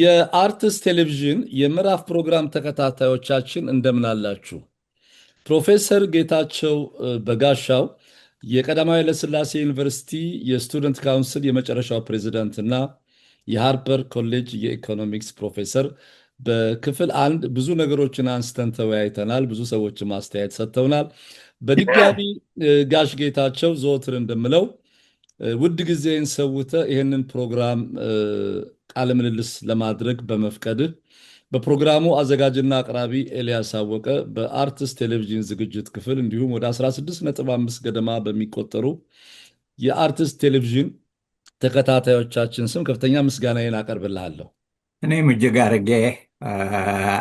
የአርትስ ቴሌቪዥን የምዕራፍ ፕሮግራም ተከታታዮቻችን እንደምን አላችሁ? ፕሮፌሰር ጌታቸው በጋሻው የቀዳማዊ ኃይለሥላሴ ዩኒቨርሲቲ የስቱደንት ካውንስል የመጨረሻው ፕሬዚዳንት እና የሃርፐር ኮሌጅ የኢኮኖሚክስ ፕሮፌሰር በክፍል አንድ ብዙ ነገሮችን አንስተን ተወያይተናል። ብዙ ሰዎችም አስተያየት ሰጥተውናል። በድጋሚ ጋሽ ጌታቸው ዘወትር እንደምለው ውድ ጊዜን ሰውተ ይህንን ፕሮግራም ቃለ ምልልስ ለማድረግ በመፍቀድህ በፕሮግራሙ አዘጋጅና አቅራቢ ኤልያስ አወቀ በአርትስ ቴሌቪዥን ዝግጅት ክፍል እንዲሁም ወደ 16.5 ገደማ በሚቆጠሩ የአርትስ ቴሌቪዥን ተከታታዮቻችን ስም ከፍተኛ ምስጋናዬን አቀርብልሃለሁ። እኔም እጅግ አድርጌ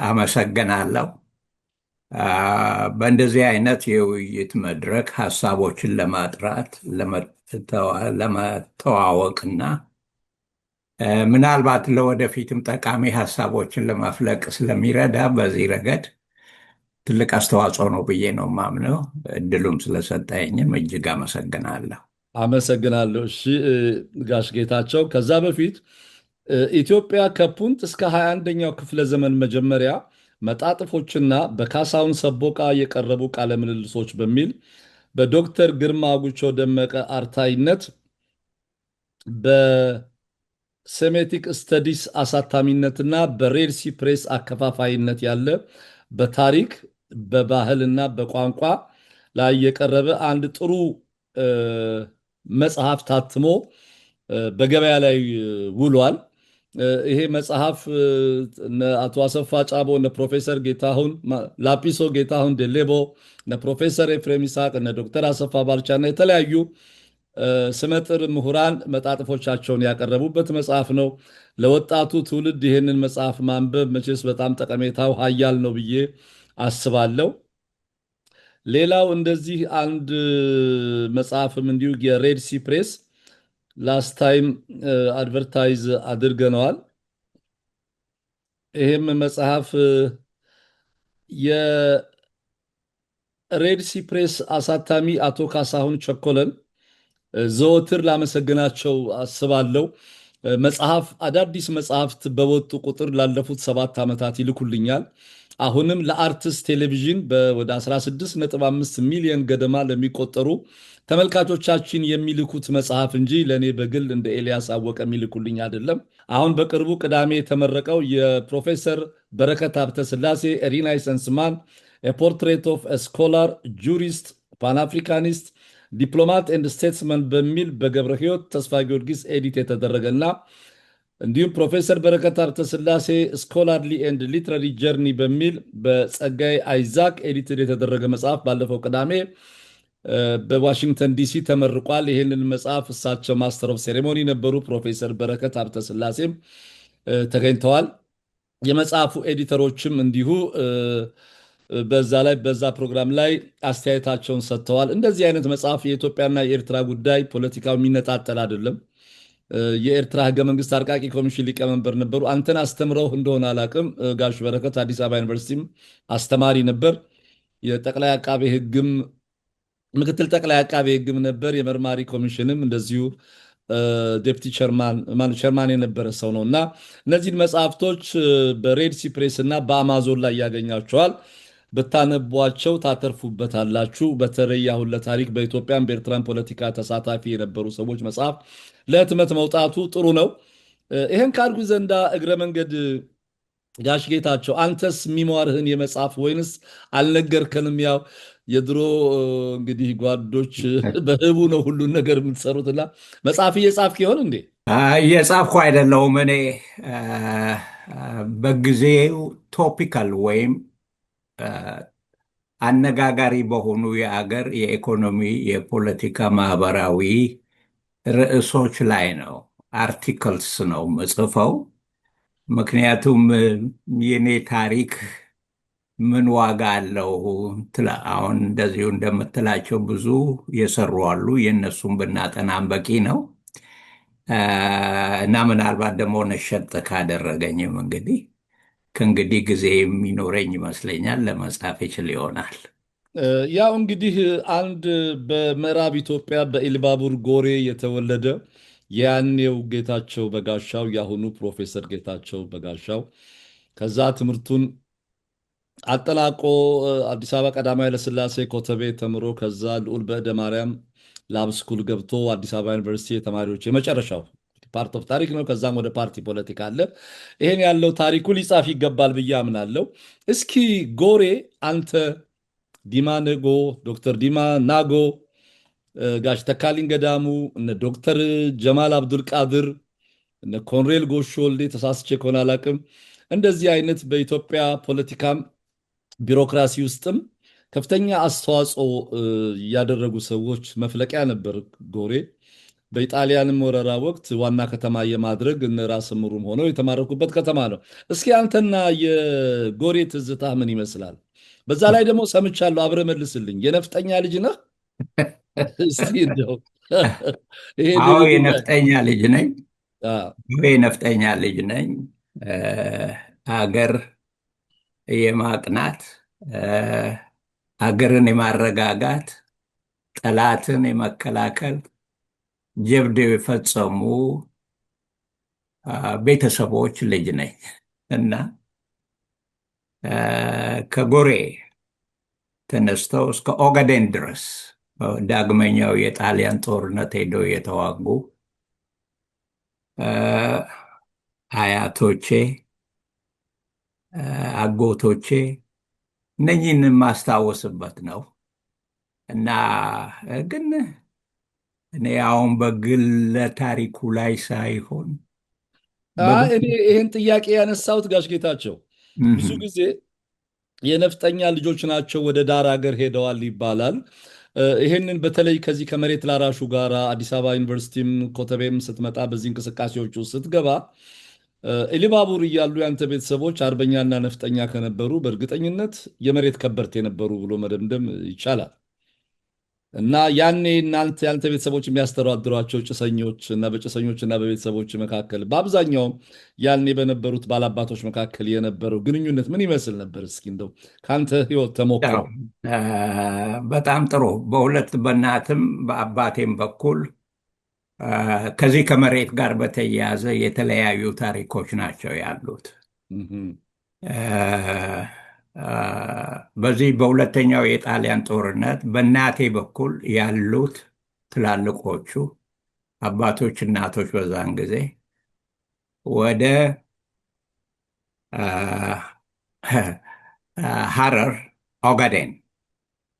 አመሰግናለሁ። በእንደዚህ አይነት የውይይት መድረክ ሀሳቦችን ለማጥራት ለመተዋወቅና ምናልባት ለወደፊትም ጠቃሚ ሀሳቦችን ለማፍለቅ ስለሚረዳ በዚህ ረገድ ትልቅ አስተዋጽኦ ነው ብዬ ነው የማምነው። እድሉም ስለሰጠኝም እጅግ አመሰግናለሁ። አመሰግናለሁ። እሺ ጋሽ ጌታቸው፣ ከዛ በፊት ኢትዮጵያ ከፑንት እስከ 21ኛው ክፍለ ዘመን መጀመሪያ መጣጥፎችና በካሳሁን ሰቦቃ የቀረቡ ቃለ ምልልሶች በሚል በዶክተር ግርማ አጉቾ ደመቀ አርታይነት በሴሜቲክ ስተዲስ አሳታሚነትና በሬድሲ ፕሬስ አከፋፋይነት ያለ በታሪክ በባህልና በቋንቋ ላይ የቀረበ አንድ ጥሩ መጽሐፍ ታትሞ በገበያ ላይ ውሏል። ይሄ መጽሐፍ አቶ አሰፋ ጫቦ፣ እነ ፕሮፌሰር ጌታሁን ላጲሶ፣ ጌታሁን ደሌቦ፣ እነ ፕሮፌሰር ኤፍሬም ይስሐቅ፣ እነ ዶክተር አሰፋ ባልቻና የተለያዩ ስመጥር ምሁራን መጣጥፎቻቸውን ያቀረቡበት መጽሐፍ ነው። ለወጣቱ ትውልድ ይህንን መጽሐፍ ማንበብ መቼስ በጣም ጠቀሜታው ሀያል ነው ብዬ አስባለሁ። ሌላው እንደዚህ አንድ መጽሐፍም እንዲሁ የሬድሲ ፕሬስ ላስት ታይም አድቨርታይዝ አድርገነዋል። ይህም መጽሐፍ የሬድሲ ፕሬስ አሳታሚ አቶ ካሳሁን ቸኮለን ዘወትር ላመሰግናቸው አስባለሁ። መጽሐፍ አዳዲስ መጽሐፍት በወጡ ቁጥር ላለፉት 7 ዓመታት ይልኩልኛል። አሁንም ለአርትስ ቴሌቪዥን ወደ 16.5 ሚሊዮን ገደማ ለሚቆጠሩ ተመልካቾቻችን የሚልኩት መጽሐፍ እንጂ ለእኔ በግል እንደ ኤልያስ አወቀ የሚልኩልኝ አይደለም። አሁን በቅርቡ ቅዳሜ የተመረቀው የፕሮፌሰር በረከት ሀብተስላሴ ሪናይሰንስ ማን ፖርትሬት ኦፍ ስኮላር ጁሪስት ፓንአፍሪካኒስት ዲፕሎማት ኤንድ ስቴትስመን በሚል በገብረ ሕይወት ተስፋ ጊዮርጊስ ኤዲት የተደረገና እንዲሁም ፕሮፌሰር በረከት ሀብተስላሴ ስኮላርሊ ኤንድ ሊትራሪ ጀርኒ በሚል በጸጋይ አይዛክ ኤዲትድ የተደረገ መጽሐፍ ባለፈው ቅዳሜ በዋሽንግተን ዲሲ ተመርቋል። ይህንን መጽሐፍ እሳቸው ማስተር ኦፍ ሴሬሞኒ ነበሩ። ፕሮፌሰር በረከት ሀብተስላሴም ተገኝተዋል። የመጽሐፉ ኤዲተሮችም እንዲሁ በዛ ፕሮግራም ላይ አስተያየታቸውን ሰጥተዋል። እንደዚህ አይነት መጽሐፍ የኢትዮጵያና የኤርትራ ጉዳይ ፖለቲካው የሚነጣጠል አይደለም። የኤርትራ ህገ መንግስት አርቃቂ ኮሚሽን ሊቀመንበር ነበሩ። አንተን አስተምረው እንደሆነ አላቅም። ጋሽ በረከት አዲስ አበባ ዩኒቨርሲቲም አስተማሪ ነበር። የጠቅላይ አቃቤ ህግም ምክትል ጠቅላይ አቃቤ ህግም ነበር። የመርማሪ ኮሚሽንም እንደዚሁ ዴፕቲ ቸርማን የነበረ ሰው ነው እና እነዚህን መጽሐፍቶች በሬድሲ ፕሬስ እና በአማዞን ላይ ያገኛቸዋል። ብታነቧቸው ታተርፉበታላችሁ። በተለይ አሁን ለታሪክ በኢትዮጵያን በኤርትራን ፖለቲካ ተሳታፊ የነበሩ ሰዎች መጽሐፍ ለህትመት መውጣቱ ጥሩ ነው። ይህን ካልኩ ዘንዳ እግረ መንገድ ጋሽ ጌታቸው አንተስ ሚሞርህን የመጽሐፍ ወይንስ አልነገርከንም? ያው የድሮ እንግዲህ ጓዶች በህቡ ነው ሁሉን ነገር የምትሰሩትና መጽሐፍ እየጻፍክ ይሆን እንዴ? እየጻፍኩ አይደለሁም። እኔ በጊዜው ቶፒካል ወይም አነጋጋሪ በሆኑ የአገር የኢኮኖሚ፣ የፖለቲካ፣ ማህበራዊ ርዕሶች ላይ ነው አርቲክልስ ነው ምጽፈው። ምክንያቱም የኔ ታሪክ ምን ዋጋ አለው? አሁን እንደዚሁ እንደምትላቸው ብዙ የሰሩ አሉ። የእነሱም ብናጠናም በቂ ነው እና ምናልባት ደግሞ ነሸጥ ካደረገኝም እንግዲህ ከእንግዲህ ጊዜ የሚኖረኝ ይመስለኛል ለመጻፍ ይችል ይሆናል። ያው እንግዲህ አንድ በምዕራብ ኢትዮጵያ በኢልባቡር ጎሬ የተወለደ ያኔው ጌታቸው በጋሻው የአሁኑ ፕሮፌሰር ጌታቸው በጋሻው ከዛ ትምህርቱን አጠናቆ አዲስ አበባ ቀዳማዊ ኃይለሥላሴ ኮተቤ ተምሮ ከዛ ልዑል በእደ ማርያም ላብ ስኩል ገብቶ አዲስ አበባ ዩኒቨርሲቲ የተማሪዎች የመጨረሻው ፓርት ኦፍ ታሪክ ነው። ከዛም ወደ ፓርቲ ፖለቲካ አለ። ይሄን ያለው ታሪኩ ሊጻፍ ይገባል ብዬ አምናለሁ። እስኪ ጎሬ አንተ ዲማ ነጎ፣ ዶክተር ዲማ ናጎ፣ ጋሽ ተካልኝ ገዳሙ፣ እነ ዶክተር ጀማል አብዱል ቃድር፣ እነ ኮንሬል ጎሾ ወልዴ ተሳስቼ ከሆነ አላቅም፣ እንደዚህ አይነት በኢትዮጵያ ፖለቲካም ቢሮክራሲ ውስጥም ከፍተኛ አስተዋጽኦ ያደረጉ ሰዎች መፍለቂያ ነበር ጎሬ። በኢጣሊያንም ወረራ ወቅት ዋና ከተማ የማድረግ እነ ራስ ምሩም ሆነው የተማረኩበት ከተማ ነው። እስኪ አንተና የጎሬ ትዝታ ምን ይመስላል? በዛ ላይ ደግሞ ሰምቻለሁ፣ አብረ መልስልኝ፣ የነፍጠኛ ልጅ ነህ? እስቲ እንደው አዎ ይሄንን ጉዳይ የነፍጠኛ ልጅ ነኝ። የነፍጠኛ ልጅ ነኝ። አገር የማቅናት አገርን የማረጋጋት ጠላትን የመከላከል ጀብድ የፈጸሙ ቤተሰቦች ልጅ ነኝ እና ከጎሬ ተነስተው እስከ ኦጋዴን ድረስ ዳግመኛው የጣሊያን ጦርነት ሄደው የተዋጉ አያቶቼ፣ አጎቶቼ እነኝህን የማስታወስበት ነው እና ግን እኔ አሁን በግል ታሪኩ ላይ ሳይሆን እኔ ይህን ጥያቄ ያነሳሁት ጋሽ ጌታቸው ብዙ ጊዜ የነፍጠኛ ልጆች ናቸው ወደ ዳር ሀገር ሄደዋል ይባላል። ይህንን በተለይ ከዚህ ከመሬት ላራሹ ጋር አዲስ አበባ ዩኒቨርሲቲም ኮተቤም ስትመጣ በዚህ እንቅስቃሴዎች ውስጥ ስትገባ ኢሊባቡር እያሉ ያንተ ቤተሰቦች አርበኛና ነፍጠኛ ከነበሩ በእርግጠኝነት የመሬት ከበርቴ የነበሩ ብሎ መደምደም ይቻላል። እና ያኔ እናንተ ያንተ ቤተሰቦች የሚያስተዳድሯቸው ጭሰኞች እና በጭሰኞች እና በቤተሰቦች መካከል በአብዛኛውም ያኔ በነበሩት ባላባቶች መካከል የነበረው ግንኙነት ምን ይመስል ነበር? እስኪ እንደው ከአንተ ህይወት ተሞክሮ። በጣም ጥሩ። በሁለት በእናትም በአባቴም በኩል ከዚህ ከመሬት ጋር በተያያዘ የተለያዩ ታሪኮች ናቸው ያሉት። በዚህ በሁለተኛው የጣሊያን ጦርነት በእናቴ በኩል ያሉት ትላልቆቹ አባቶች፣ እናቶች በዛን ጊዜ ወደ ሐረር፣ ኦጋዴን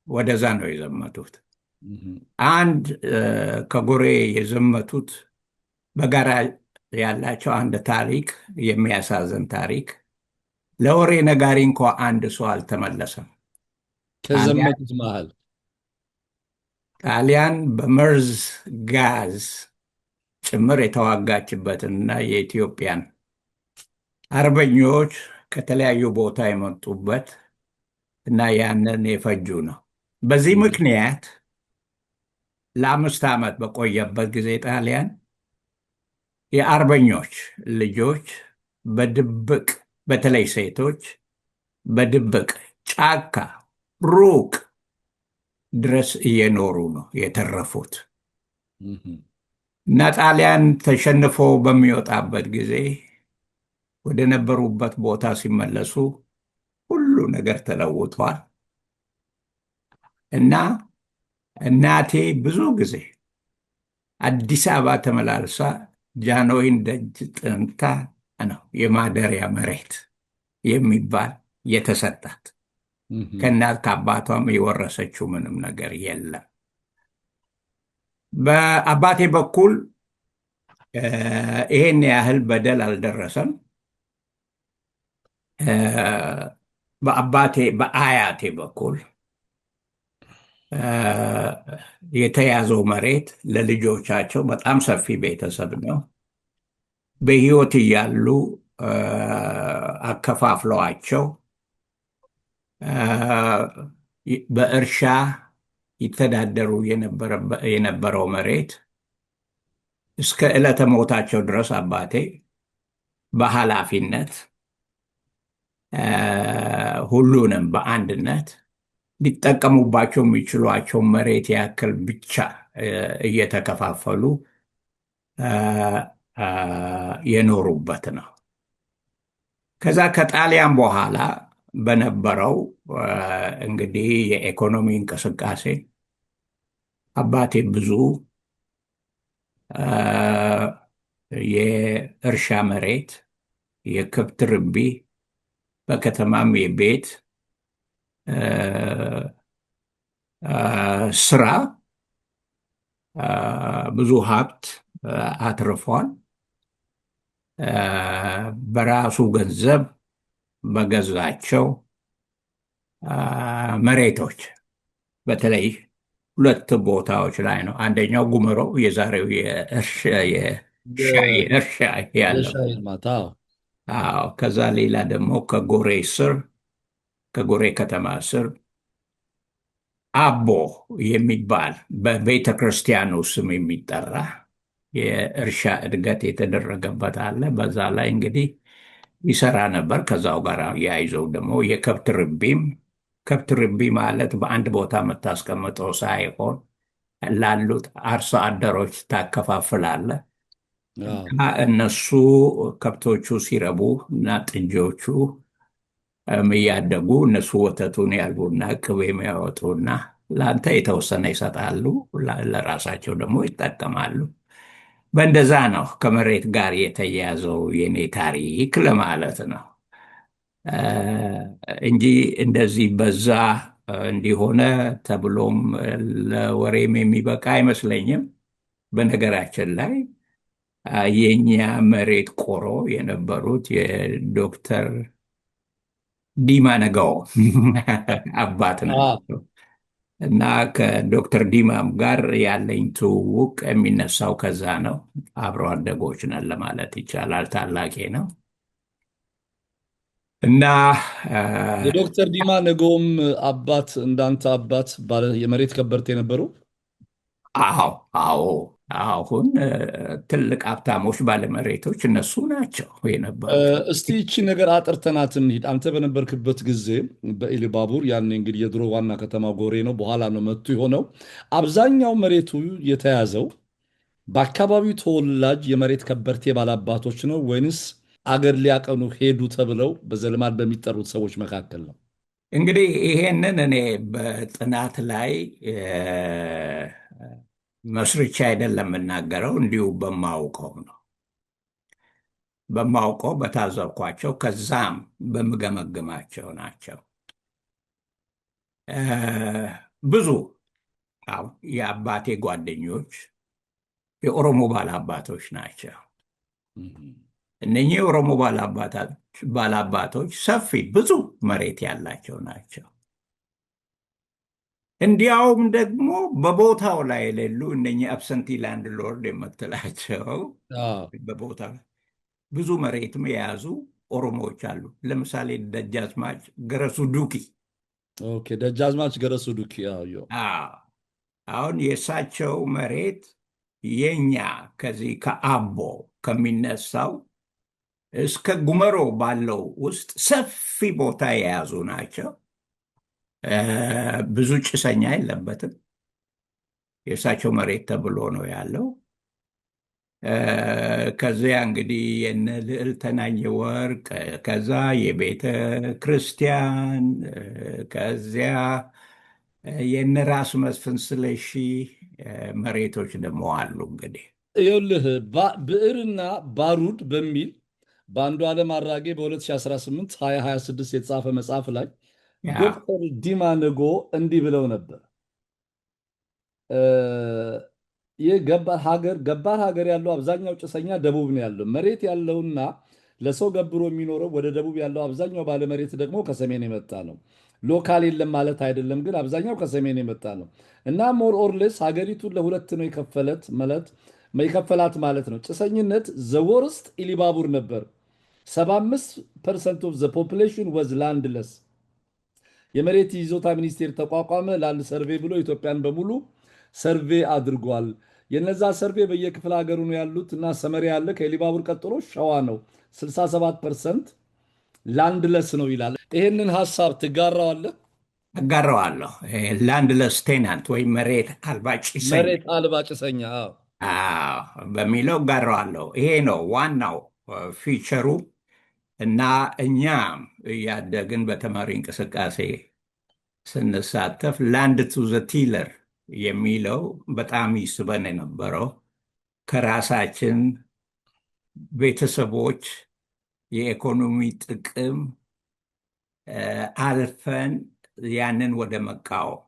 ወደዛ ነው የዘመቱት። አንድ ከጎሬ የዘመቱት በጋራ ያላቸው አንድ ታሪክ፣ የሚያሳዝን ታሪክ፣ ለወሬ ነጋሪ እንኳ አንድ ሰው አልተመለሰም። ከዘመቱት መሃል ጣሊያን በመርዝ ጋዝ ጭምር የተዋጋችበትና የኢትዮጵያን አርበኞች ከተለያዩ ቦታ የመጡበት እና ያንን የፈጁ ነው። በዚህ ምክንያት ለ5 ዓመት በቆየበት ጊዜ ጣሊያን የአርበኞች ልጆች በድብቅ በተለይ ሴቶች በድብቅ ጫካ ሩቅ ድረስ እየኖሩ ነው የተረፉት እና ጣሊያን ተሸንፎ በሚወጣበት ጊዜ ወደ ነበሩበት ቦታ ሲመለሱ ሁሉ ነገር ተለውጧል እና እናቴ ብዙ ጊዜ አዲስ አበባ ተመላልሳ ጃንሆይን ደጅ ጥንታ ነው የማደሪያ መሬት የሚባል የተሰጣት። ከእናት ከአባቷም የወረሰችው ምንም ነገር የለም። በአባቴ በኩል ይሄን ያህል በደል አልደረሰም። በአያቴ በኩል የተያዘው መሬት ለልጆቻቸው በጣም ሰፊ ቤተሰብ ነው። በሕይወት እያሉ አከፋፍለዋቸው በእርሻ ይተዳደሩ የነበረው መሬት እስከ ዕለተ ሞታቸው ድረስ አባቴ በኃላፊነት ሁሉንም በአንድነት ሊጠቀሙባቸው የሚችሏቸው መሬት ያክል ብቻ እየተከፋፈሉ አ፣ አ፣ የኖሩበት ነው። ከዛ ከጣሊያን በኋላ በነበረው አ፣ እንግዲህ የኢኮኖሚ እንቅስቃሴ አባቴ ብዙ አ፣ የእርሻ መሬት፣ የከብት ርቢ፣ በከተማም የቤት አ፣ ስራ ብዙ ሀብት አትርፏል። በራሱ ገንዘብ በገዛቸው መሬቶች በተለይ ሁለት ቦታዎች ላይ ነው። አንደኛው ጉምሮ የዛሬው የእርሻ ያለው። የሻይ ልማት። አዎ። አዎ። ከዛ ሌላ ደግሞ ከጎሬ ስር ከጎሬ ከተማ ስር አቦ የሚባል በቤተ ክርስቲያኑ ስም የሚጠራ የእርሻ እድገት የተደረገበት አለ። በዛ ላይ እንግዲህ ይሰራ ነበር። ከዛው ጋር ያይዘው ደግሞ የከብት ርቢም ከብት ርቢ ማለት በአንድ ቦታ የምታስቀምጠው ሳይሆን ላሉት አርሶ አደሮች ታከፋፍላለ። አዎ። እነሱ ከብቶቹ ሲረቡ እና ጥጆቹ እያደጉ እነሱ ወተቱን ያልቡና ቅቤም ያወጡና ለአንተ የተወሰነ ይሰጣሉ፣ ለራሳቸው ደግሞ ይጠቀማሉ። በእንደዛ ነው ከመሬት ጋር የተያያዘው የኔ ታሪክ ለማለት ነው እ እንጂ እንደዚህ በዛ እንዲሆነ ተብሎም ለወሬም የሚበቃ አይመስለኝም። በነገራችን ላይ የኛ መሬት ቆሮ የነበሩት የዶክተር ዲማ ነገው አባት አዎ። ናቸው እና ከዶክተር ዲማም ጋር ያለኝ ትውውቅ የሚነሳው ከዛ ነው። አብሮ አደጎች ነን ለማለት ይቻላል። ታላቄ ነው እና አ፣ የዶክተር ዲማ ነገውም አባት እንዳንተ አባት የመሬት ከበርቴ የነበሩ። አዎ አዎ አሁን ትልቅ ሀብታሞች ባለመሬቶች እነሱ ናቸው የነበሩት። እስቲ ይቺ ነገር አጥርተናት እንሂድ። አንተ በነበርክበት ጊዜ በኢሉባቡር ያኔ እንግዲህ የድሮ ዋና ከተማ ጎሬ ነው፣ በኋላ ነው መቱ የሆነው። አብዛኛው መሬቱ የተያዘው በአካባቢው ተወላጅ የመሬት ከበርቴ ባላባቶች ነው ወይንስ አገር ሊያቀኑ ሄዱ ተብለው በዘልማድ በሚጠሩት ሰዎች መካከል ነው? እንግዲህ ይሄንን እኔ በጥናት ላይ መስርቻ አይደለም የምናገረው፣ እንዲሁ በማውቀው ነው። በማውቀው በታዘብኳቸው ከዛም በምገመግማቸው ናቸው። እ፣ ብዙ አዎ የአባቴ ጓደኞች የኦሮሞ ባላባቶች ናቸው። እም። እነኚህ የኦሮሞ ባላባቶች ሰፊ ብዙ መሬት ያላቸው ናቸው። እንዲያውም ደግሞ በቦታው ላይ የሌሉ እነኚህ አብሰንቲ ላንድ ሎርድ የምትላቸው አዎ። በቦታው ብዙ መሬትም የያዙ ኦሮሞዎች አሉ። ለምሳሌ ደጃዝማች ገረሱ ዱኪ። ኦኬ። ደጃዝማች ገረሱ ዱኪ። አዎ። አዎ፣ አሁን የእሳቸው መሬት የኛ ከዚህ ከአቦ ከሚነሳው እስከ ጉመሮ ባለው ውስጥ ሰፊ ቦታ የያዙ ናቸው። ብዙ ጭሰኛ የለበትም። የእሳቸው መሬት ተብሎ ነው ያለው። ከዚያ እንግዲህ የነ ልዕልት ተናኘ ወርቅ፣ ከዛ የቤተ ክርስቲያን፣ ከዚያ የነ ራስ መስፍን ስለሺ መሬቶች ደግሞ አሉ። እንግዲህ ይኸውልህ ብዕርና ባሩድ በሚል በአንዱ ዓለም አራጌ በ2018 2026 የተጻፈ መጽሐፍ ላይ ያ ዶክተር ዲማ ነጎ እንዲህ ብለው ነበር። እ፣ ይህ ገባር ሀገር ያለው አብዛኛው ጭሰኛ ደቡብ ነው ያለው። መሬት ያለውና ለሰው ገብሮ የሚኖረው ወደ ደቡብ ያለው አብዛኛው ባለመሬት ደግሞ ከሰሜን የመጣ ነው። ሎካል የለም ማለት አይደለም፣ ግን አብዛኛው ከሰሜን የመጣ ነው እና ሞር ኦርሌስ ሀገሪቱን ለሁለት ነው የከፈላት ማለት ነው። ጭሰኝነት ዘወርስት ኢሊባቡር ነበር። 75% ኦፍ ዘ ፖፕሌሽን ወዝ ላንድለስ። የመሬት ይዞታ ሚኒስቴር ተቋቋመ። ላንድ ሰርቬ ብሎ ኢትዮጵያን በሙሉ ሰርቬ አድርጓል። የነዛ ሰርቬ በየክፍለ ሀገሩ ነው ያሉት እና ሰመሪ ያለ ከኢሊባቡር ቀጥሎ ሸዋ ነው። 67% ላንድለስ ነው ይላል። ይሄንን ሀሳብ ትጋራዋለህ? አጋረዋለሁ። ላንድ ለስ ቴናንት ወይም መሬት አልባ ጭሰኛ። መሬት አልባ ጭሰኛ። አዎ። በሚለው ጋረዋለሁ። ይሄ ነው ዋናው ፊቸሩ። እና እኛም እያደግን በተማሪ እንቅስቃሴ ስንሳተፍ ላንድ ቱ ዘ ቲለር የሚለው በጣም ይስበን የነበረው ከራሳችን ቤተሰቦች የኢኮኖሚ ጥቅም አልፈን ያንን ወደ መቃወም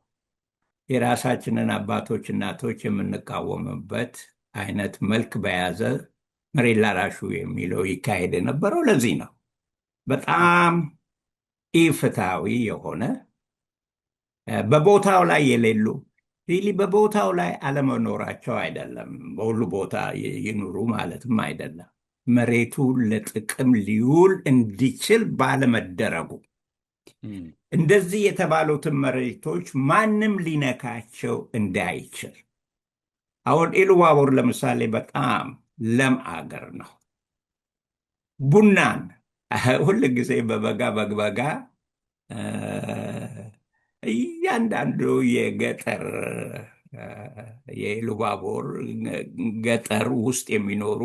የራሳችንን አባቶች፣ እናቶች የምንቃወምበት አይነት መልክ በያዘ መሬት ላራሹ የሚለው ይካሄድ የነበረው ለዚህ ነው። በጣም ኢፍትሐዊ የሆነ በቦታው ላይ የሌሉ ሪሊ በቦታው ላይ አለመኖራቸው አይደለም፣ በሁሉ ቦታ ይኑሩ ማለትም አይደለም። መሬቱ ለጥቅም ሊውል እንዲችል ባለመደረጉ እንደዚህ የተባሉትን መሬቶች ማንም ሊነካቸው እንዳይችል። አሁን ኢሉባቦር ለምሳሌ በጣም ለም አገር ነው። ቡናን ሁል ጊዜ በበጋ እያንዳንዱ የገጠር የኢሉባቦር ገጠር ውስጥ የሚኖሩ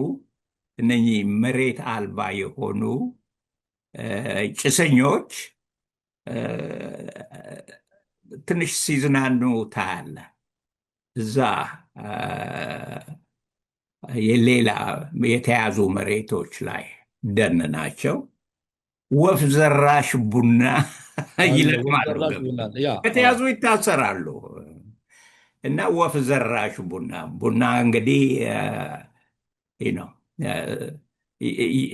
እነኚህ መሬት አልባ የሆኑ ጭሰኞች ትንሽ ሲዝናኑ ታያለ። እዛ የሌላ የተያዙ መሬቶች ላይ ደን ናቸው። ወፍ ዘራሽ ቡና ይለቅማሉ። ከተያዙ ይታሰራሉ። እና ወፍ ዘራሽ ቡና እንግዲህ ነው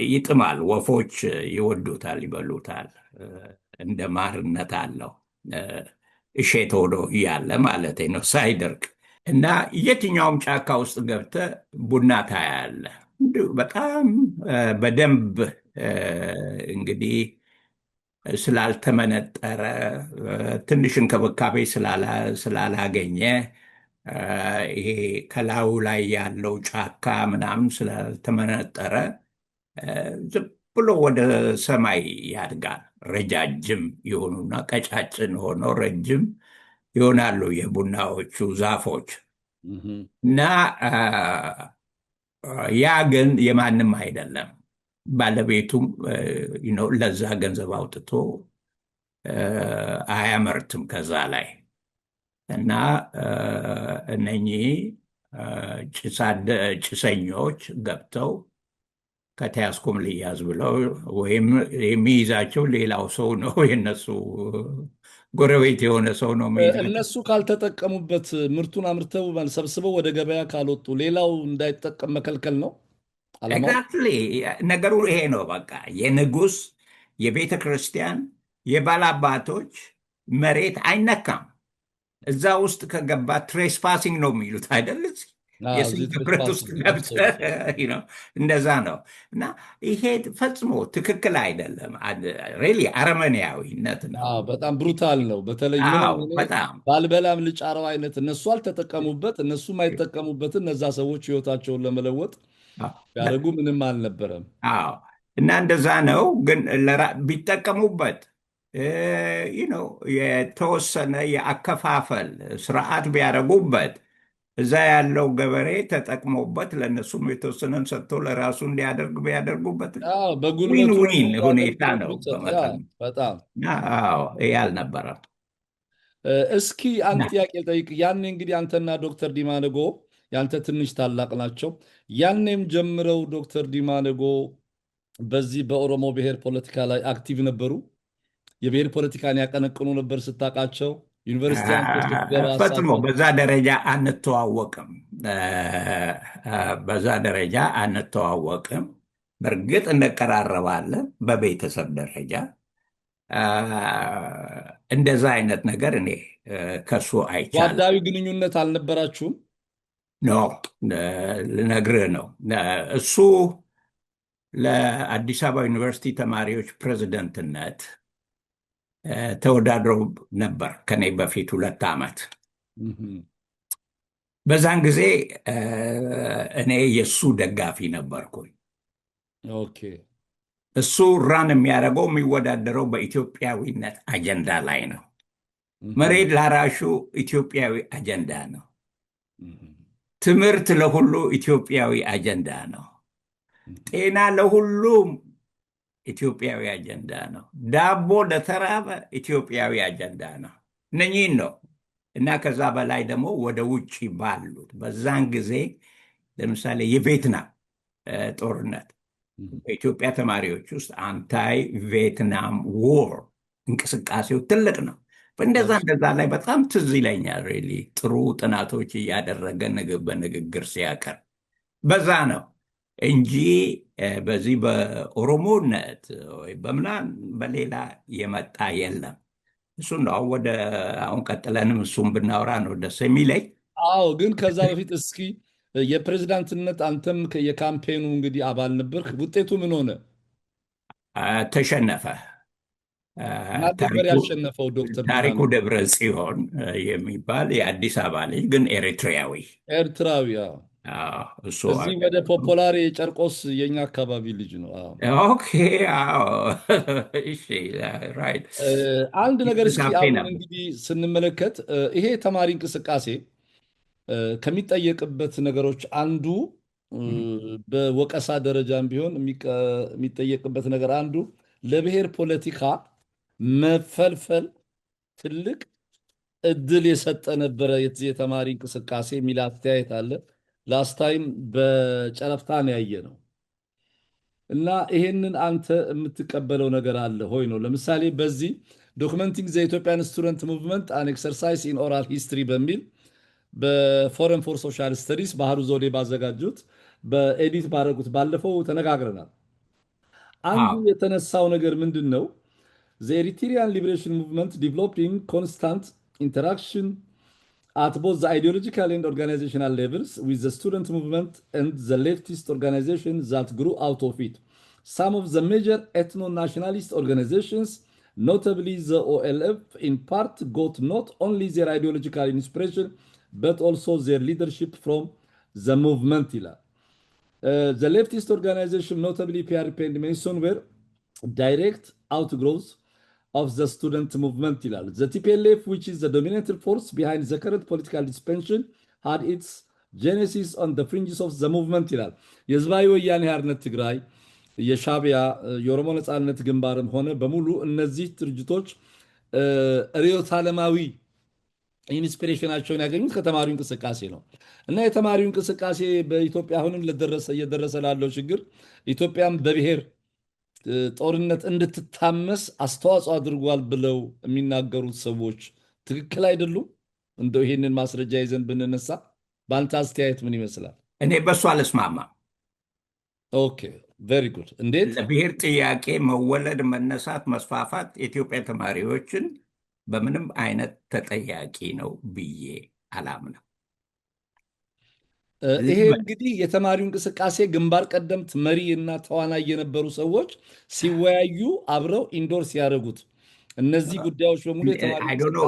ይጥማል። ወፎች ይወዱታል፣ ይበሉታል። እንደ ማርነት አለው እሼት ሆኖ እያለ ማለት ነው ሳይደርቅ። እና የትኛውም ጫካ ውስጥ ገብተ ቡና ታያለ። በጣም በደንብ እንግዲህ ስላልተመነጠረ ትንሽ እንክብካቤ ስላላገኘ ይሄ ከላዩ ላይ ያለው ጫካ ምናምን ስላልተመነጠረ ዝም ብሎ ወደ ሰማይ ያድጋል። ረጃጅም የሆኑና ቀጫጭን ሆነው ረጅም ይሆናሉ የቡናዎቹ ዛፎች። እና ያ ግን የማንም አይደለም። ባለቤቱም ለዛ ገንዘብ አውጥቶ አያመርትም ከዛ ላይ። እና እነኚህ ጭሰኞች ገብተው ከተያዝኩም ልያዝ ብለው ወይም የሚይዛቸው ሌላው ሰው ነው፣ የነሱ ጎረቤት የሆነ ሰው ነው የሚይዛቸው። እነሱ ካልተጠቀሙበት ምርቱን አምርተው ሰብስበው ወደ ገበያ ካልወጡ ሌላው እንዳይጠቀም መከልከል ነው ዓላማው። ኤግዛክትሊ ነገሩ ይሄ ነው። በቃ የንጉሥ የቤተ ክርስቲያን የባላባቶች መሬት አይነካም። እዛ ውስጥ ከገባ ትሬስፓሲንግ ነው የሚሉት አይደል? የስም ንብረት ውስጥ ገብተህ እንደዛ ነው። እና ይሄ ፈጽሞ ትክክል አይደለም። ሬሊ አረመኔያዊነት ነው። በጣም ብሩታል ነው። በተለይ ባልበላም ልጫረው አይነት እነሱ አልተጠቀሙበት፣ እነሱ የማይጠቀሙበትን እነዛ ሰዎች ህይወታቸውን ለመለወጥ ያደረጉ ምንም አልነበረም። እና እንደዛ ነው። ግን ቢጠቀሙበት የተወሰነ የአከፋፈል ስርዓት ቢያደርጉበት እዛ ያለው ገበሬ ተጠቅሞበት ለእነሱም የተወሰነን ሰጥቶ ለራሱ እንዲያደርግ ቢያደርጉበት ዊን ዊን ሁኔታ ነው። በጣም ይህ አልነበረም። እስኪ አንድ ጥያቄ ጠይቅ። ያኔ እንግዲህ አንተና ዶክተር ዲማ ነጎ ያንተ ትንሽ ታላቅ ናቸው። ያኔም ጀምረው ዶክተር ዲማ ነጎ በዚህ በኦሮሞ ብሔር ፖለቲካ ላይ አክቲቭ ነበሩ። የብሔር ፖለቲካን ያቀነቅኑ ነበር ስታውቃቸው? ዩኒቨርሲቲ ፈጽሞ በዛ ደረጃ አንተዋወቅም። በዛ ደረጃ አንተዋወቅም። በእርግጥ እንቀራረባለን በቤተሰብ ደረጃ። እንደዛ አይነት ነገር እኔ ከሱ አይቻልም። ጓዳዊ ግንኙነት አልነበራችሁም? ኖ ልነግርህ ነው። እሱ ለአዲስ አበባ ዩኒቨርሲቲ ተማሪዎች ፕሬዚደንትነት ተወዳድሮ ነበር ከኔ በፊት 2 ዓመት። በዛን ጊዜ እኔ የእሱ ደጋፊ ነበርኩኝ። እሱ ራን የሚያደርገው የሚወዳደረው በኢትዮጵያዊነት አጀንዳ ላይ ነው። መሬት ላራሹ ኢትዮጵያዊ አጀንዳ ነው። ትምህርት ለሁሉ ኢትዮጵያዊ አጀንዳ ነው። ጤና ለሁሉም ኢትዮጵያዊ አጀንዳ ነው። ዳቦ ለተራበ ኢትዮጵያዊ አጀንዳ ነው። እነኚህን ነው እና ከዛ በላይ ደግሞ ወደ ውጭ ባሉት በዛን ጊዜ ለምሳሌ የቪየትናም ጦርነት በኢትዮጵያ ተማሪዎች ውስጥ አንታይ ቪየትናም ዎር እንቅስቃሴው ትልቅ ነው። በእንደዛ ላይ በጣም ትዝ ይለኛል። ሪሊ ጥሩ ጥናቶች እያደረገ በንግግር ሲያቀርብ በዛ ነው እንጂ በዚህ በኦሮሞነት ወይ በምናምን በሌላ የመጣ የለም። እሱን ነው ወደ አሁን ቀጥለንም እሱን ብናወራ ነው ደስ የሚለኝ። አዎ፣ ግን ከዛ በፊት እስኪ የፕሬዝዳንትነት አንተም የካምፔኑ እንግዲህ አባል ነበርክ። ውጤቱ ምን ሆነ? ተሸነፈ። ማን ነበር ያሸነፈው? ዶክተር ታሪኩ ብርሃኑ ደብረ ጽዮን የሚባል የአዲስ አበባ ልጅ ግን ኤሪትሪያዊ ኤርትራዊ። እሱ እዚህ ወደ ፖፖላር ጨርቆስ የኛ አካባቢ ልጅ ነው። ኦኬ። እሺ፣ ራይት። አንድ ነገር እስኪ አሁን እንግዲህ ስንመለከት ይሄ ተማሪ እንቅስቃሴ ከሚጠየቅበት ነገሮች አንዱ በወቀሳ ደረጃም ቢሆን የሚጠየቅበት ነገር አንዱ ለብሔር ፖለቲካ መፈልፈል ትልቅ እድል የሰጠ ነበረ የተማሪ እንቅስቃሴ የሚል አስተያየት አለ። ላስታይም በጨረፍታ ነው ያየ ነው። እና ይሄንን አንተ የምትቀበለው ነገር አለ ሆይ ነው? ለምሳሌ በዚህ ዶክመንቲንግ ዘ ኢትዮጵያን ስቱደንት ሙቭመንት አን ኤክሰርሳይዝ ኢን ኦራል ሂስትሪ በሚል በፎረም ፎር ሶሻል ስተዲስ ባህሩ ዘውዴ ባዘጋጁት በኤዲት ባደረጉት ባለፈው ተነጋግረናል። አንዱ የተነሳው ነገር ምንድን ነው? The Eritrean Liberation Movement developing constant interaction at both the ideological and organizational levels with the student movement and the leftist organizations that grew out of it. Some of the major ethno-nationalist organizations, notably the OLF, in part got not only their ideological inspiration, but also their leadership from the movement. The leftist organization, notably PRP and Mason, were direct outgrowths of the student movement. The TPLF, which is the dominant force behind the current political dispensation, had its genesis on the fringes of the movement. የህዝባዊ ወያኔ ሓርነት ትግራይ፣ የሻዕቢያ የኦሮሞ ነጻነት ግንባርም ሆነ በሙሉ እነዚህ ድርጅቶች ርዕዮተ ዓለማዊ ኢንስፒሬሽናቸውን ያገኙት ከተማሪው እንቅስቃሴ ነው። እና የተማሪው እንቅስቃሴ በኢትዮጵያ አሁንም እየደረሰ ላለው ችግር ኢትዮጵያም በብሔር ጦርነት እንድትታመስ አስተዋጽኦ አድርጓል ብለው የሚናገሩት ሰዎች ትክክል አይደሉም? እንደው ይሄንን ማስረጃ ይዘን ብንነሳ በአንተ አስተያየት ምን ይመስላል? እኔ በሱ አልስማማም። ኦኬ፣ ቬሪ ጉድ። እንዴት? ለብሔር ጥያቄ መወለድ፣ መነሳት፣ መስፋፋት የኢትዮጵያ ተማሪዎችን በምንም አይነት ተጠያቂ ነው ብዬ አላምንም። ይሄ እንግዲህ የተማሪው እንቅስቃሴ ግንባር ቀደምት መሪ እና ተዋናይ የነበሩ ሰዎች ሲወያዩ አብረው ኢንዶርስ ያደረጉት እነዚህ ጉዳዮች በሙሉ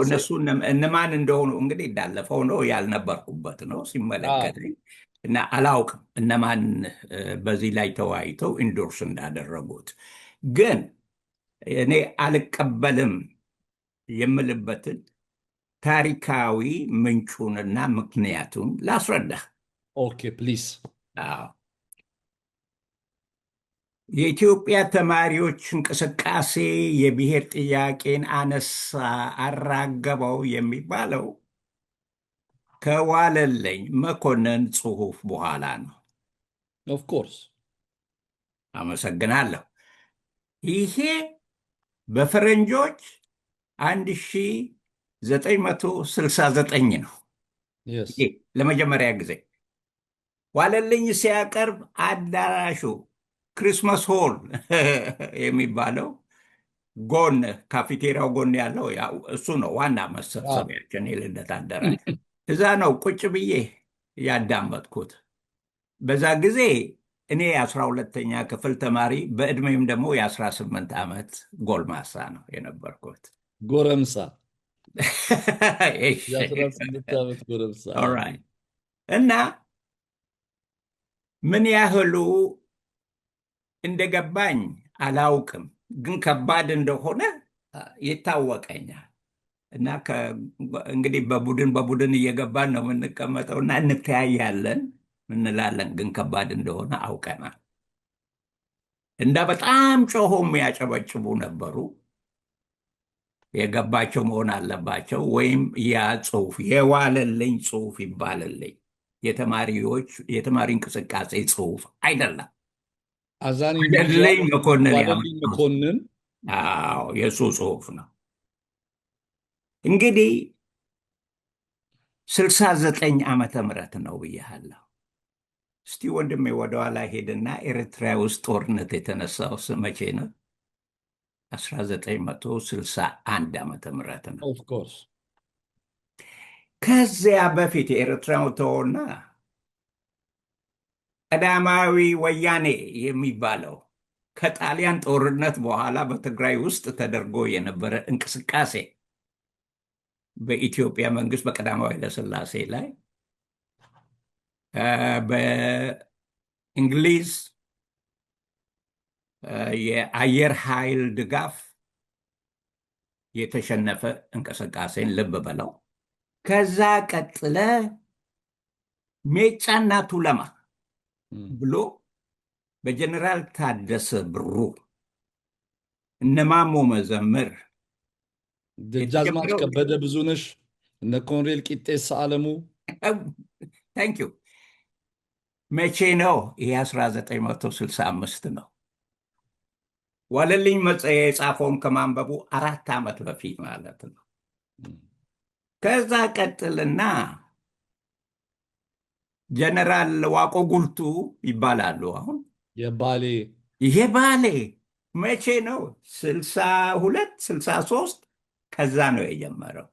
እነሱ እነማን እንደሆኑ እንግዲህ እንዳለፈው ነው ያልነበርኩበት ነው ሲመለከተኝ እና አላውቅም እነማን በዚህ ላይ ተወያይተው ኢንዶርስ እንዳደረጉት። ግን እኔ አልቀበልም የምልበትን ታሪካዊ ምንጩንና ምክንያቱን ላስረዳ። ኦኬ ፕሊዝ። የኢትዮጵያ ተማሪዎች እንቅስቃሴ የብሔር ጥያቄን አነሳ፣ አራገበው የሚባለው ከዋለልኝ መኮንን ጽሑፍ በኋላ ነው። ኦፍኮርስ። አመሰግናለሁ። ይሄ በፈረንጆች 1969 ነው ለመጀመሪያ ጊዜ ዋለልኝ ሲያቀርብ አዳራሹ ክሪስማስ ሆል የሚባለው ጎን ካፌቴሪያው ጎን ያለው እሱ ነው ዋና መሰብሰቢያችን፣ የልደት አዳራሽ። እዛ ነው ቁጭ ብዬ ያዳመጥኩት። በዛ ጊዜ እኔ የ12ኛ ክፍል ተማሪ በዕድሜም ደግሞ የ18 ዓመት ጎልማሳ ነው የነበርኩት። ጎረምሳ የ18 ዓመት ጎረምሳ። እና ምን ያህሉ እንደገባኝ አላውቅም፣ ግን ከባድ እንደሆነ ይታወቀኛል። እና እንግዲህ በቡድን በቡድን እየገባን ነው የምንቀመጠው እና እንተያያለን እንላለን፣ ግን ከባድ እንደሆነ አውቀናል። እንዳ በጣም ጮሆ የሚያጨበጭቡ ነበሩ። የገባቸው መሆን አለባቸው። ወይም ያ ጽሁፍ የዋለልኝ ጽሁፍ ይባልልኝ የተማሪ እንቅስቃሴ ጽሁፍ አይደለም። አዛኒ ዋለልኝ መኮንን ዋለልኝ መኮንን አዎ የእሱ ጽሁፍ ነው። እንግዲህ 69 ዓመተ ምህረት ነው ብያለሁ። እስቲ ወንድሜ ወደኋላ ሄድና ኤርትራ ውስጥ ጦርነት የተነሳው መቼ ነው? 1961 ዓመተ ምህረት ነው። ኦፍኮርስ ከዚያ በፊት የኤርትራው ተወና ቀዳማዊ ወያኔ የሚባለው ከጣሊያን ጦርነት በኋላ በትግራይ ውስጥ ተደርጎ የነበረ እንቅስቃሴ በኢትዮጵያ መንግስት በቀዳማዊ ኃይለሥላሴ ላይ በእንግሊዝ የአየር ኃይል ድጋፍ የተሸነፈ እንቅስቃሴን ልብ በለው። ከዛ ቀጥለ ሜጫና ቱለማ ብሎ በጀነራል ታደሰ ብሩ እነማሞ መዘምር ደጃዝማች ከበደ ብዙነሽ እነ ኮሎኔል ቂጤሳ አለሙ ታንክ ዩ። መቼ ነው ይሄ? 1965 ነው። ዋለልኝ የጻፈውን ከማንበቡ 4 ዓመት በፊት ማለት ነው። ከዛ ቀጥልና ጀነራል ዋቆ ጉልቱ ይባላሉ። አሁን የባሌ መቼ ነው? 62 63 ከዛ ነው የጀመረው።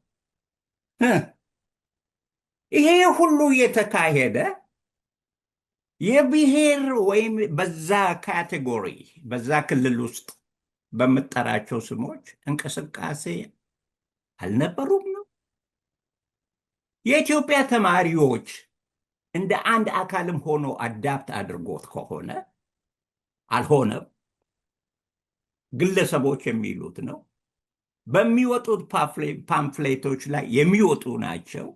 ይሄ ሁሉ የተካሄደ የብሔር ወይም በዛ ካቴጎሪ በዛ ክልል ውስጥ በምጠራቸው ስሞች እንቅስቃሴ አልነበሩም ነው። የኢትዮጵያ ተማሪዎች እንደ አንድ አካልም ሆኖ አዳፕት አድርጎት ከሆነ አልሆነም። ግለሰቦች የሚሉት ነው። በሚወጡት ፓምፍሌቶች ላይ የሚወጡ ናቸው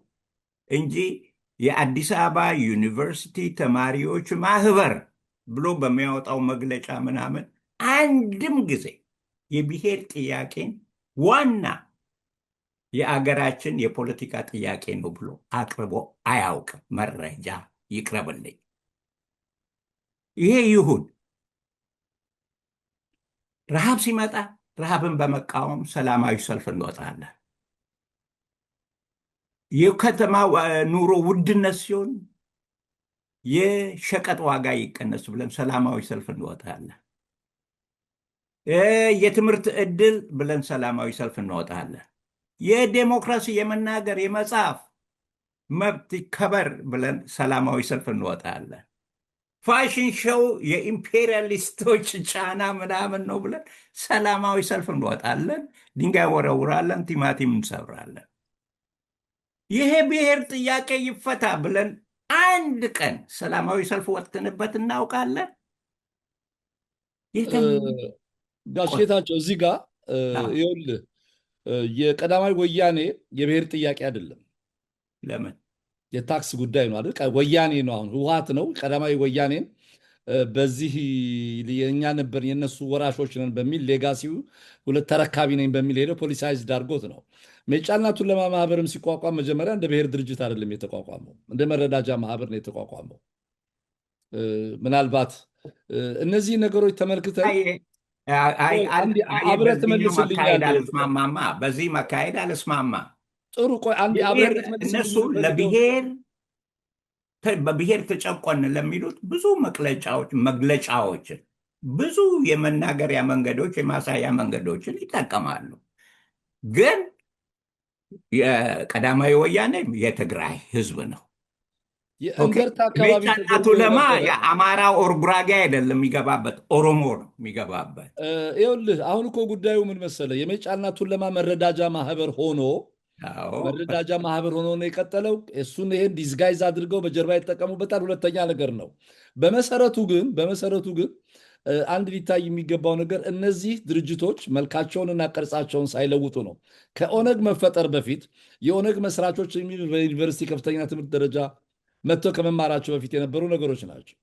እንጂ የአዲስ አበባ ዩኒቨርሲቲ ተማሪዎች ማህበር ብሎ በሚያወጣው መግለጫ ምናምን አንድም ጊዜ የብሔር ጥያቄን ዋና የአገራችን የፖለቲካ ጥያቄ ነው ብሎ አቅርቦ አያውቅም። መረጃ ይቅረብልኝ። ይሄ ይሁን። ረሃብ ሲመጣ ረሃብን በመቃወም ሰላማዊ ሰልፍ እንወጣለን። የከተማ ኑሮ ውድነት ሲሆን የሸቀጥ ዋጋ ይቀነስ ብለን ሰላማዊ ሰልፍ እንወጣለን። የትምህርት ዕድል ብለን ሰላማዊ ሰልፍ እንወጣለን። የዴሞክራሲ የመናገር የመጻፍ መብት ይከበር ብለን ሰላማዊ ሰልፍ እንወጣለን። ፋሽን ሾው የኢምፔሪያሊስቶች ጫና ምናምን ነው ብለን ሰላማዊ ሰልፍ እንወጣለን። ድንጋይ ወረውራለን፣ ቲማቲም እንሰብራለን። ይሄ ብሔር ጥያቄ ይፈታ ብለን አንድ ቀን ሰላማዊ ሰልፍ ወጥተንበት እናውቃለን? ጋሽ ጌታቸው እዚህ ጋር ይኸውልህ የቀዳማዊ ወያኔ የብሔር ጥያቄ አይደለም። ለምን? የታክስ ጉዳይ ነው አይደል? ወያኔ ነው አሁን ህወሓት ነው ቀዳማዊ ወያኔን በዚህ የእኛ ነበር የነሱ ወራሾች ነን በሚል ሌጋሲው ሁለት ተረካቢ ነኝ በሚል ሄደው ፖሊሳይዝድ አድርጎት ነው። ሜጫና ቱለማ ማህበርም ሲቋቋም መጀመሪያ እንደ ብሔር ድርጅት አይደለም የተቋቋመው፣ እንደ መረዳጃ ማህበር ነው የተቋቋመው። ምናልባት እነዚህ ነገሮች ተመልክተን አብረህ ትመልስልኛለህ። በዚህ መካሄድ አልስማማ። ጥሩ ቆይ አንዴ አብረህ ትመልስልኛለህ። እነሱ በብሔር ተጨቆን ለሚሉት ብዙ መግለጫዎችን ብዙ የመናገሪያ መንገዶች የማሳያ መንገዶችን ይጠቀማሉ። ግን የቀዳማዊ ወያኔ የትግራይ ህዝብ ነው። ሜጫና ቱለማ የአማራ ኦር ጉራጌ አይደለም የሚገባበት፣ ኦሮሞ ነው የሚገባበት። ይኸውልህ አሁን እኮ ጉዳዩ ምን መሰለህ፣ የሜጫና ቱለማ መረዳጃ ማህበር ሆኖ መረዳጃ ማህበር ሆኖ ነው የቀጠለው። እሱን ይሄን ዲስጋይዝ አድርገው በጀርባ ይጠቀሙበታል። ሁለተኛ ነገር ነው። በመሰረቱ ግን አንድ ሊታይ የሚገባው ነገር እነዚህ ድርጅቶች መልካቸውንና ቅርጻቸውን ሳይለውጡ ነው ከኦነግ መፈጠር በፊት የኦነግ መስራቾች በዩኒቨርሲቲ ከፍተኛ ትምህርት ደረጃ መጥተው ከመማራቸው በፊት የነበሩ ነገሮች ናቸው።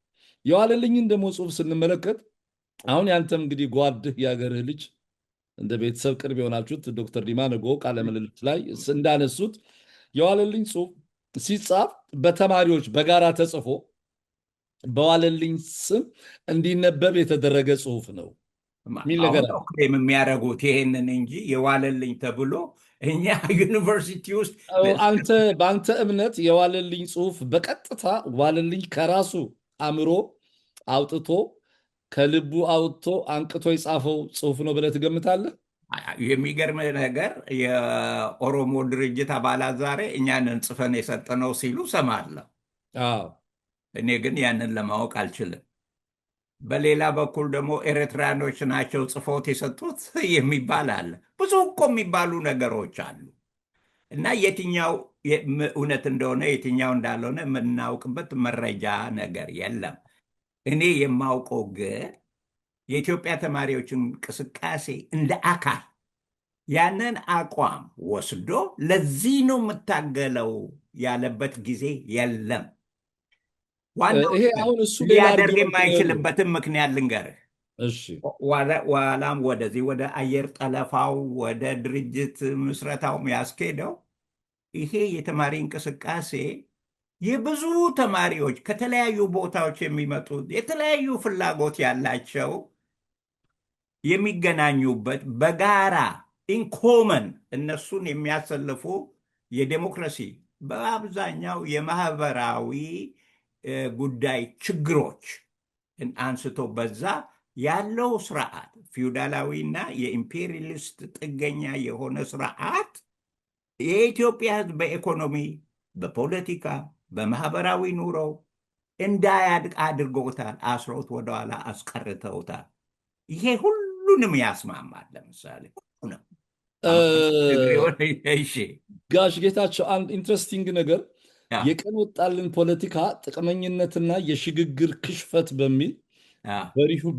የዋለልኝን ደግሞ ጽሁፍ ስንመለከት አሁን ያንተም እንግዲህ ጓድህ የአገርህ ልጅ እንደ ቤተሰብ ቅርብ የሆናችሁት ዶክተር ዲማ ነጎ ቃለ ምልልስ ላይ እንዳነሱት የዋለልኝ ጽሁፍ ሲጻፍ በተማሪዎች በጋራ ተጽፎ በዋለልኝ ስም እንዲነበብ የተደረገ ጽሁፍ ነው የሚል ነገር አሁን ነው ክሌም የሚያደርጉት ይሄንን እንጂ የዋለልኝ ተብሎ እኛ ዩኒቨርሲቲ ውስጥ አንተ በአንተ እምነት የዋለልኝ ጽሁፍ በቀጥታ ዋለልኝ ከራሱ አእምሮ አውጥቶ ከልቡ አውጥቶ አንቅቶ የጻፈው ጽሁፍ ነው ብለህ ትገምታለህ? የሚገርም ነገር የኦሮሞ ድርጅት አባላት ዛሬ እኛንን ጽፈን የሰጠነው ሲሉ ሰማለሁ። አዎ። እኔ ግን ያንን ለማወቅ አልችልም። በሌላ በኩል ደግሞ ኤርትራኖች ናቸው ጽፎት የሰጡት የሚባል አለ። ብዙ እኮ የሚባሉ ነገሮች አሉ እና የትኛው እውነት እንደሆነ የትኛው እንዳልሆነ የምናውቅበት መረጃ ነገር የለም። እኔ የማውቀው ግን የኢትዮጵያ ተማሪዎች እንቅስቃሴ እንደ አካል ያንን አቋም ወስዶ ለዚህ ነው የምታገለው ያለበት ጊዜ የለም። ዋናው ይሄ አሁን እሱ ሌላ ሊያደርግ አርጊመንት ነው። የማይችልበትን ምክንያት ልንገርህ። እሺ ዋላም ወደዚህ ወደ አየር ጠለፋው ወደ ድርጅት ምስረታውም ያስኬደው ይሄ የተማሪ እንቅስቃሴ የብዙ ተማሪዎች ከተለያዩ ቦታዎች የሚመጡ የተለያዩ ፍላጎት ያላቸው የሚገናኙበት በጋራ ኢንኮመን እነሱን የሚያሰልፉ የዴሞክራሲ በአብዛኛው የማህበራዊ ጉዳይ ችግሮች አንስቶ በዛ ያለው ስርዓት ፊውዳላዊና የኢምፔሪያሊስት ጥገኛ የሆነ ስርዓት የኢትዮጵያ ሕዝብ በኢኮኖሚ፣ በፖለቲካ፣ በማህበራዊ ኑሮው እንዳያድግ አድርጎታል። አስሮት ወደኋላ አስቀርተውታል። ይሄ ሁሉንም ያስማማል። ለምሳሌ ሁሉንም ጋሽ ጌታቸው አንድ ኢንትረስቲንግ ነገር የቀን ወጣልን ፖለቲካ ጥቅመኝነትና የሽግግር ክሽፈት በሚል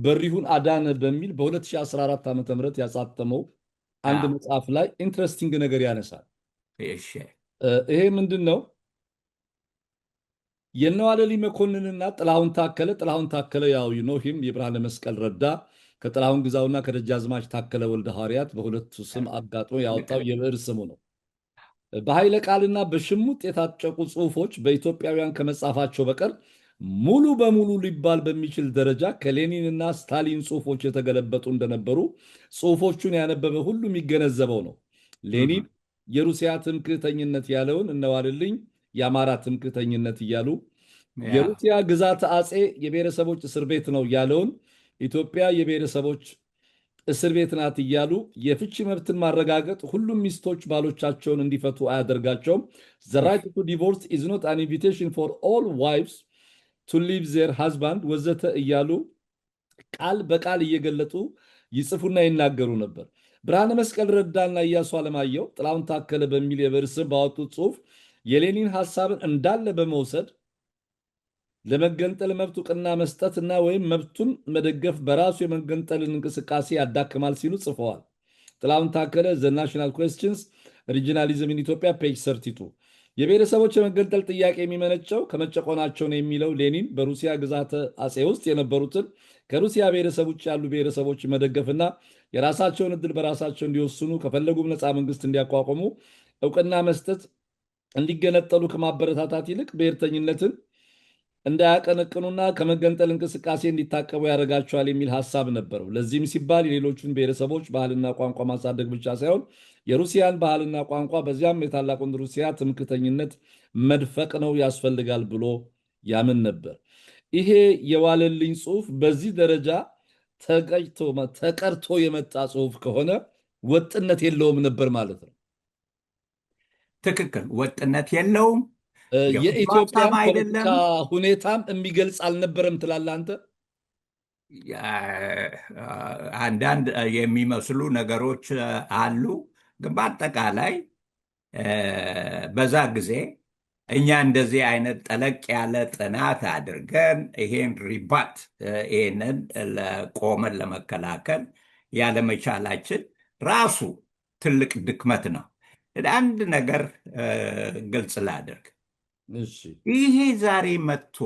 በሪሁን አዳነ በሚል በ2014 ዓ ም ያሳተመው አንድ መጽሐፍ ላይ ኢንትረስቲንግ ነገር ያነሳል። ይሄ ምንድን ነው? የነዋለልኝ መኮንንና ጥላሁን ታከለ ያው ሂም የብርሃነ መስቀል ረዳ ከጥላሁን ግዛውና ከደጃዝማች ታከለ ወልደ ሐዋርያት በሁለቱ ስም አጋጥሞ ያወጣው የብዕር ስሙ ነው። በኃይለ ቃልና በሽሙጥ የታጨቁ ጽሁፎች በኢትዮጵያውያን ከመጻፋቸው በቀር ሙሉ በሙሉ ሊባል በሚችል ደረጃ ከሌኒንና ስታሊን ጽሁፎች የተገለበጡ እንደነበሩ ጽሁፎቹን ያነበበ ሁሉ የሚገነዘበው ነው። ሌኒን የሩሲያ ትምክህተኝነት ያለውን እነዋልልኝ የአማራ ትምክህተኝነት እያሉ የሩሲያ ግዛት አጼ የብሔረሰቦች እስር ቤት ነው ያለውን ኢትዮጵያ የብሔረሰቦች እስር ቤት ናት እያሉ የፍቺ መብትን ማረጋገጥ ሁሉም ሚስቶች ባሎቻቸውን እንዲፈቱ አያደርጋቸውም። ዘ ራይት ቱ ዲቮርስ ኢዝ ኖት አን ኢንቪቴሽን ፎር ኦል ዋይቭስ ቱ ሊቭ ዜር ሃዝባንድ ወዘተ እያሉ ቃል በቃል እየገለጡ ይጽፉና ይናገሩ ነበር። ብርሃነ መስቀል ረዳና ኢያሱ አለማየሁ ጥላሁን ታከለ በሚል የብዕር ስም ባወጡት ጽሁፍ የሌኒን ሐሳብን እንዳለ በመውሰድ ለመገንጠል መብት ዕውቅና መስጠትና ወይም መብቱን መደገፍ በራሱ የመገንጠልን እንቅስቃሴ ያዳክማል ሲሉ ጽፈዋል። ጥላሁን ታከለ ዘ ናሽናል ኩዌስችንስ ሪጂናሊዝም ኢን ኢትዮጵያ ፔጅ 32 የብሔረሰቦች የመገንጠል ጥያቄ የሚመነጨው ከመጨቆናቸው ነው የሚለው ሌኒን በሩሲያ ግዛተ አጼ ውስጥ የነበሩትን ከሩሲያ ብሔረሰብ ውጭ ያሉ ብሔረሰቦች መደገፍና የራሳቸውን ዕድል በራሳቸው እንዲወስኑ ከፈለጉም ነፃ መንግስት እንዲያቋቁሙ ዕውቅና መስጠት እንዲገነጠሉ ከማበረታታት ይልቅ ብሔርተኝነትን እንዳያቀነቅኑና ከመገንጠል እንቅስቃሴ እንዲታቀቡ ያደርጋቸዋል የሚል ሐሳብ ነበረው። ለዚህም ሲባል የሌሎቹን ብሔረሰቦች ባህልና ቋንቋ ማሳደግ ብቻ ሳይሆን የሩሲያን ባህልና ቋንቋ በዚያም የታላቁን ሩሲያ ትምክህተኝነት መድፈቅ ነው ያስፈልጋል ብሎ ያምን ነበር። ይሄ የዋለልኝ ጽሁፍ በዚህ ደረጃ ተቀርቶ የመጣ ጽሁፍ ከሆነ ወጥነት የለውም ነበር ማለት ነው። ትክክል፣ ወጥነት የለውም። የኢትዮጵያን ፖለቲካ ሁኔታም የሚገልጽ አልነበረም ትላለህ አንተ? አንዳንድ የሚመስሉ ነገሮች አሉ፣ ግን በአጠቃላይ በዛ ጊዜ እኛ እንደዚህ አይነት ጠለቅ ያለ ጥናት አድርገን ይሄን ሪባት ይሄንን ቆመን ለመከላከል ያለመቻላችን ራሱ ትልቅ ድክመት ነው። አንድ ነገር ግልጽ ላድርግ። እሺ ይሄ ዛሬ መጥቶ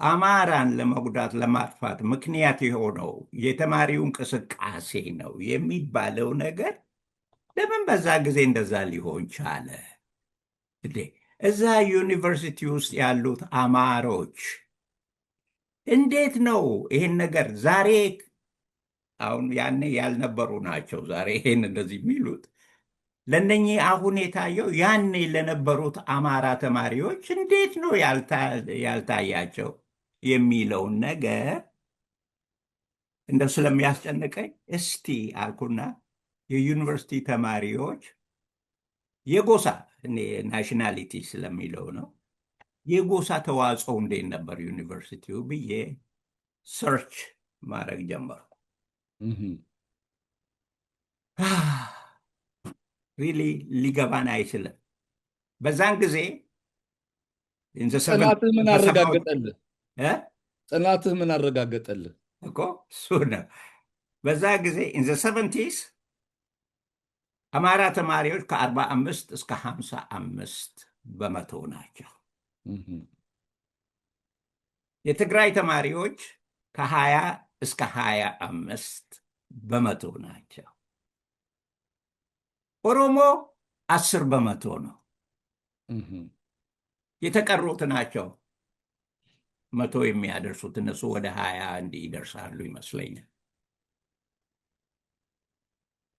አማራን ለመጉዳት ለማጥፋት ምክንያት የሆነው የተማሪው እንቅስቃሴ ነው የሚባለው ነገር ለምን በዛ ጊዜ እንደዛ ሊሆን ቻለ? እንዴ እዛ ዩኒቨርሲቲ ውስጥ ያሉት አማሮች እንዴት ነው ይሄን ነገር ዛሬ አሁን ያኔ ያልነበሩ ናቸው ዛሬ ይሄን እንደዚህ የሚሉት ለእነኚህ አሁን የታየው ያኔ ለነበሩት አማራ ተማሪዎች እንዴት ነው ያልታያቸው የሚለውን ነገር እንደው ስለሚያስጨንቀኝ እስቲ አልኩና የዩኒቨርሲቲ ተማሪዎች የጎሳ እኔ ናሽናሊቲ ስለሚለው ነው የጎሳ ተዋጽኦ እንዴት ነበር ዩኒቨርሲቲው ብዬ ሰርች ማድረግ ጀመርኩ። ሪሊ ሊገባን አይችልም። በዛን ጊዜ ጥናትህ ምን አረጋገጠልህ? ጥናትህ ምን አረጋገጠልህ እኮ እሱ ነው። በዛ ጊዜ ኢን ዘ 70s አማራ ተማሪዎች ከ45 እስከ 55 በመቶ ናቸው። የትግራይ ተማሪዎች ከ20 እስከ 25 በመቶ ናቸው። ኦሮሞ 10 በመቶ ነው። የተቀሩት ናቸው መቶ የሚያደርሱት እነሱ ወደ 20 እንዲህ ይደርሳሉ ይመስለኛል።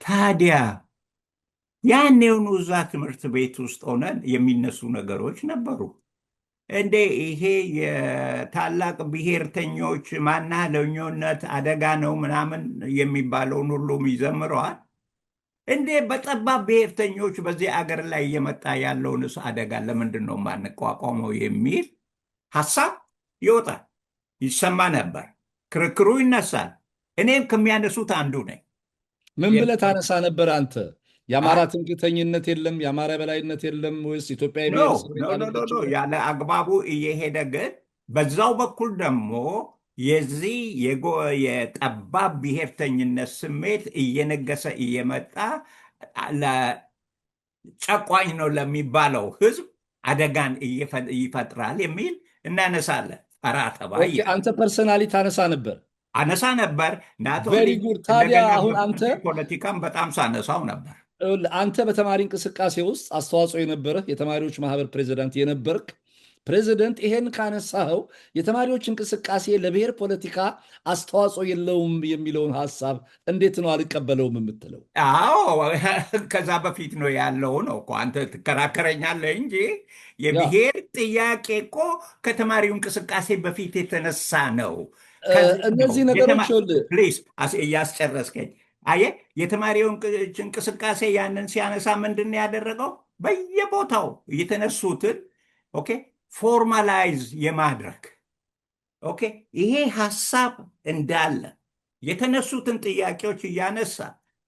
ታዲያ ያኔውኑ እዛ ትምህርት ቤት ውስጥ ሆነን የሚነሱ ነገሮች ነበሩ። እንዴ ይሄ የታላቅ ብሔርተኞች ማናለኞነት አደጋ ነው ምናምን የሚባለውን ሁሉም ይዘምረዋል። እንዴ በጠባብ ብሔርተኞች በዚህ አገር ላይ እየመጣ ያለውንስ አደጋ ለምንድን ነው የማንቋቋመው የሚል ሀሳብ ይወጣል፣ ይሰማ ነበር። ክርክሩ ይነሳል። እኔም ከሚያነሱት አንዱ ነኝ። ምን ብለህ ታነሳ ነበር አንተ? የአማራ ትምክህተኝነት የለም፣ የአማራ በላይነት የለም ወይስ ኢትዮጵያ ያለ አግባቡ እየሄደ ግን በዛው በኩል ደግሞ የዚህ የጠባብ ብሔርተኝነት ስሜት እየነገሰ እየመጣ ጨቋኝ ነው ለሚባለው ሕዝብ አደጋን ይፈጥራል የሚል እናነሳለን። አንተ ፐርሰናሊ ታነሳ ነበር? አነሳ ነበር። ቬሪ ጉድ። ታዲያ አሁን አንተ ፖለቲካን በጣም ሳነሳው ነበር። አንተ በተማሪ እንቅስቃሴ ውስጥ አስተዋጽኦ የነበረህ የተማሪዎች ማህበር ፕሬዚዳንት የነበርክ ፕሬዚደንት ይሄን ካነሳኸው የተማሪዎች እንቅስቃሴ ለብሔር ፖለቲካ አስተዋጽኦ የለውም የሚለውን ሀሳብ እንዴት ነው አልቀበለውም የምትለው? አዎ ከዛ በፊት ነው ያለው ነው እኮ አንተ ትከራከረኛለህ እንጂ የብሔር ጥያቄ እኮ ከተማሪው እንቅስቃሴ በፊት የተነሳ ነው። እነዚህ ነገሮች ፕሊዝ እያስጨረስከኝ። አየህ የተማሪውን እንቅስቃሴ ያንን ሲያነሳ ምንድን ነው ያደረገው? በየቦታው የተነሱትን ኦኬ ፎርማላይዝ የማድረግ ኦኬ ይሄ ሀሳብ እንዳለ የተነሱትን ጥያቄዎች እያነሳ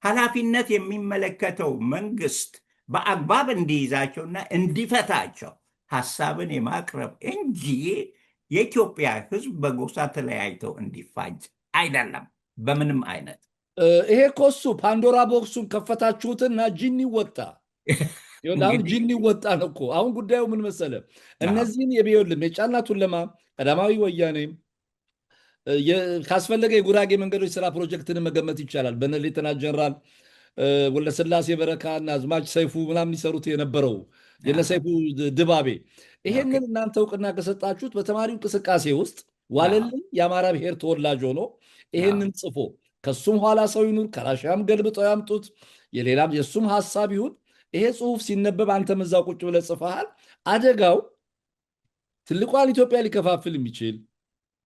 ኃላፊነት የሚመለከተው መንግስት በአግባብ እንዲይዛቸውና እንዲፈታቸው ሀሳብን የማቅረብ እንጂ የኢትዮጵያ ሕዝብ በጎሳ ተለያይተው እንዲፋጅ አይደለም በምንም አይነት። ይሄ እኮ እሱ ፓንዶራ ቦክሱን ከፈታችሁትና ጂኒ ወጣ። አሁን ጂኒ ወጣ ነው እኮ። አሁን ጉዳዩ ምን መሰለ? እነዚህን የቢዮልም የጫና ቱለማ ቀዳማዊ ወያኔ ካስፈለገ የጉራጌ መንገዶች ስራ ፕሮጀክትን መገመት ይቻላል። በነ ሌተናንት ጀነራል ወለስላሴ በረካና አዝማች ሰይፉ ምናምን ይሰሩት የነበረው የነሰይፉ ድባቤ። ይሄንን እናንተ እውቅና ከሰጣችሁት በተማሪው እንቅስቃሴ ውስጥ ዋለልኝ የአማራ ብሔር ተወላጅ ሆኖ ይሄንን ጽፎ ከሱም ኋላ ሰው ይኑር ከራሻም ገልብጠው ያምጡት የሌላም የሱም ሀሳብ ይሁን ይሄ ጽሁፍ ሲነበብ አንተም እዛው ቁጭ ብለህ ጽፈሃል። አደጋው ትልቋን ኢትዮጵያ ሊከፋፍል የሚችል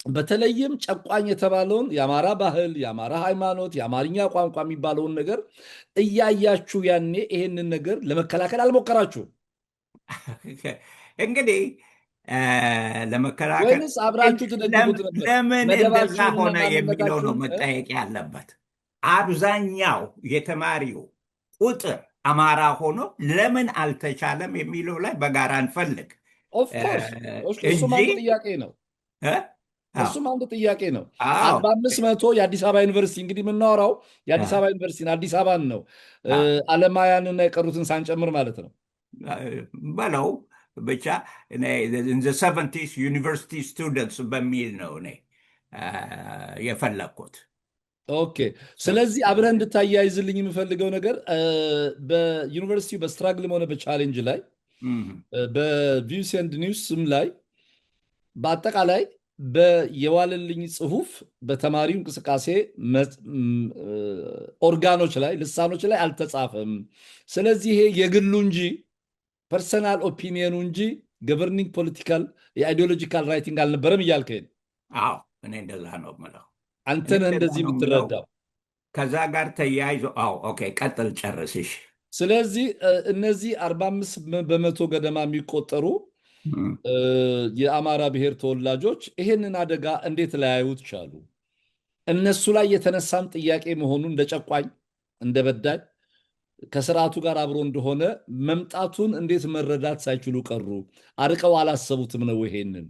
በተለይም ጨቋኝ የተባለውን የአማራ ባህል፣ የአማራ ሃይማኖት፣ የአማርኛ ቋንቋ የሚባለውን ነገር እያያችሁ ያኔ ይሄንን ነገር ለመከላከል አልሞከራችሁም? እንግዲህ ለመከላከል ወይስ አብራችሁ ትደግፉት ነበር? ለምን እንደዛ ሆነ የሚለው ነው መጠየቅ ያለበት። አብዛኛው የተማሪው ቁጥር አማራ ሆኖ ለምን አልተቻለም የሚለው ላይ በጋራ እንፈልግ። ኦፍ ኮርስ እሱም እንጂ አንድ ጥያቄ ነው። እ? አዎ እሱም አንድ ጥያቄ ነው። አዎ 45 መቶ የአዲስ አበባ ዩኒቨርሲቲ እንግዲህ የምናወራው የአዲስ አ- አበባ ዩኒቨርሲቲን አዲስ አበባን ነው አ- አለማያንና የቀሩትን ሳንጨምር ማለት ነው። በለው ብቻ ኢን ዘ 70s ዩኒቨርሲቲ ስቱደንትስ በሚል ነው እኔ የፈለግኩት። ኦኬ። ስለዚህ አብረህ እንድታያይዝልኝ የምፈልገው ነገር በዩኒቨርሲቲው በስትራግልም ሆነ በቻሌንጅ ላይ በቪውስ ኤንድ ኒውስም ላይ በአጠቃላይ የዋለልኝ ጽሁፍ በተማሪው እንቅስቃሴ ኦርጋኖች ላይ ልሳኖች ላይ አልተጻፈም። ስለዚህ ይሄ የግሉ እንጂ ፐርሰናል ኦፒኒየኑ እንጂ ገቨርኒንግ ፖለቲካል የአይዲዮሎጂካል ራይቲንግ አልነበረም እያልከኝ ነው። አዎ እኔ እንደዛ ነው የምለው። አንተ እኔ ነህ እንደዛ እንደዚህ ነው የምለው። የምትረዳው። ከዛ ጋር ተያይዞ አዎ ኦኬ ቀጥል ጨርስሽ። ስለዚህ እነዚህ 45 በመቶ ገደማ የሚቆጠሩ የአማራ ብሔር ተወላጆች ይሄንን አደጋ እንዴት ላያዩት ቻሉ? እነሱ ላይ የተነሳም ጥያቄ መሆኑ እንደ ጨቋኝ እንደ በዳይ ከስርዓቱ ጋር አብሮ እንደሆነ መምጣቱን እንዴት መረዳት ሳይችሉ ቀሩ? አርቀው አላሰቡትም ነው? ይሄንን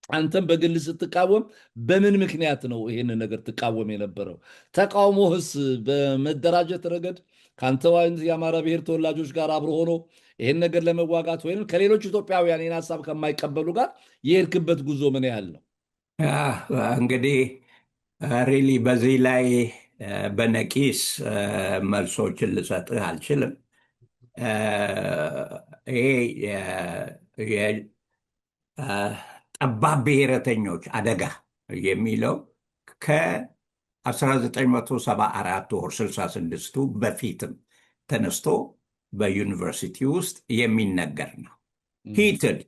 አንተም በግል ስትቃወም በምን ምክንያት ነው ይሄንን ነገር ትቃወም የነበረው? ተቃውሞህስ በመደራጀት ረገድ ከአንተ አይነት የአማራ ብሔር ተወላጆች ጋር አብሮ ሆኖ ይሄን ነገር ለመዋጋት ወይም ከሌሎች ኢትዮጵያውያን ይህን ሀሳብ ከማይቀበሉ ጋር የሄድክበት ጉዞ ምን ያህል ነው? እንግዲህ ሪሊ በዚህ ላይ በነቂስ መልሶችን ልሰጥህ አልችልም። ይሄ ጠባብ ብሔረተኞች አደጋ የሚለው ከ1974 ወር 66ቱ በፊትም ተነስቶ በዩኒቨርሲቲ ውስጥ የሚነገር ነው። ሂትድ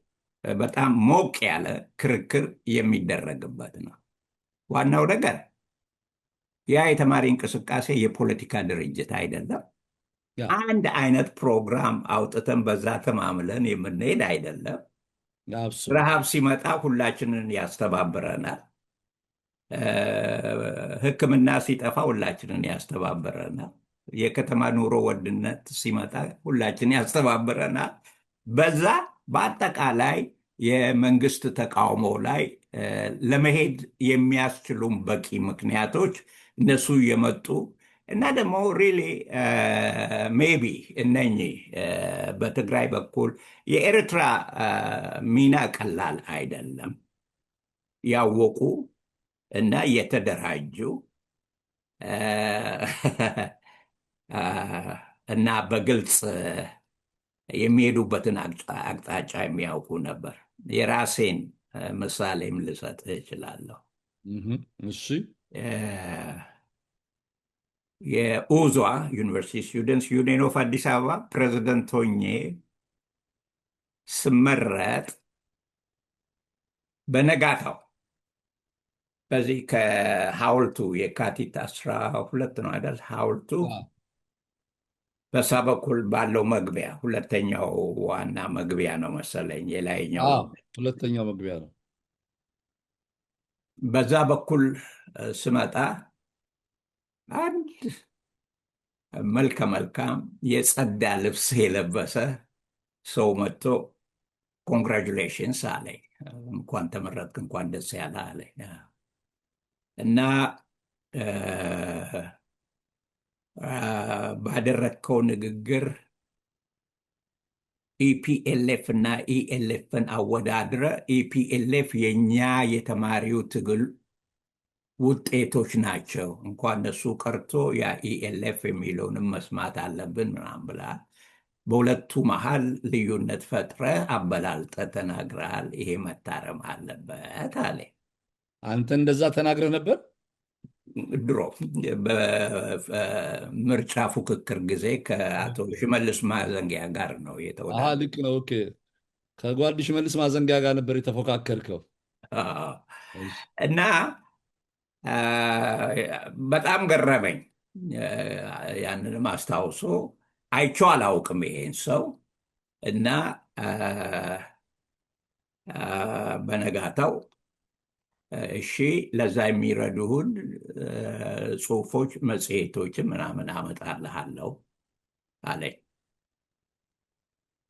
በጣም ሞቅ ያለ ክርክር የሚደረግበት ነው። ዋናው ነገር ያ የተማሪ እንቅስቃሴ የፖለቲካ ድርጅት አይደለም። አንድ አይነት ፕሮግራም አውጥተን በዛ ተማምለን የምንሄድ አይደለም። ረሃብ ሲመጣ ሁላችንን ያስተባብረናል። ሕክምና ሲጠፋ ሁላችንን ያስተባብረናል። የከተማ ኑሮ ውድነት ሲመጣ ሁላችን ያስተባብረናል። በዛ በአጠቃላይ የመንግስት ተቃውሞ ላይ ለመሄድ የሚያስችሉም በቂ ምክንያቶች እነሱ የመጡ እና ደግሞ ሪሊ ሜቢ እነኚህ በትግራይ በኩል የኤርትራ ሚና ቀላል አይደለም። ያወቁ እና የተደራጁ እና በግልጽ የሚሄዱበትን አቅጣጫ የሚያውቁ ነበር። የራሴን ምሳሌም ልሰጥ እችላለሁ። እሺ። የኡዟ ዩኒቨርሲቲ ስቱደንትስ ዩኒየን ኦፍ አዲስ አበባ ፕሬዚደንት ሆኜ ስመረጥ በነጋታው በዚህ ከሐውልቱ የካቲት 12 ነው አይደል? ሐውልቱ በሳ በኩል ባለው መግቢያ ሁለተኛው ዋና መግቢያ ነው መሰለኝ፣ የላይኛው ሁለተኛው መግቢያ ነው። በዛ በኩል ስመጣ አንድ መልከ መልካም የጸዳ ልብስ የለበሰ ሰው መጥቶ ኮንግራጁሌሽንስ አለኝ። እንኳን ተመረጥክ፣ እንኳን ደስ ያለ አለኝ እና ባደረግከው ንግግር ኢፒኤልኤፍ እና ኢኤልኤፍን አወዳድረ ኢፒኤልኤፍ የኛ የተማሪው ትግል ውጤቶች ናቸው፣ እንኳን እነሱ ቀርቶ ያ ኢኤልኤፍ የሚለውንም መስማት አለብን ምናምን ብለሃል። በሁለቱ መሃል ልዩነት ፈጥረ አበላልጠ ተናግረሃል። ይሄ መታረም አለበት አለ። አንተ እንደዛ ተናግረህ ነበር? ድሮ በምርጫ ፉክክር ጊዜ ከአቶ ሽመልስ ማዘንጊያ ጋር ነው የተወዳደረው። ልክ ነው። ኦኬ። ከጓድ ሽመልስ ማዘንጊያ ጋር ነበር የተፎካከርከው እና በጣም ገረመኝ። ያንንም አስታውሶ አይቼው አላውቅም ይሄን ሰው እና በነጋታው እሺ ለዛ የሚረዱህን ጽሁፎች፣ መጽሔቶችን ምናምን አመጣልሃለሁ አለኝ።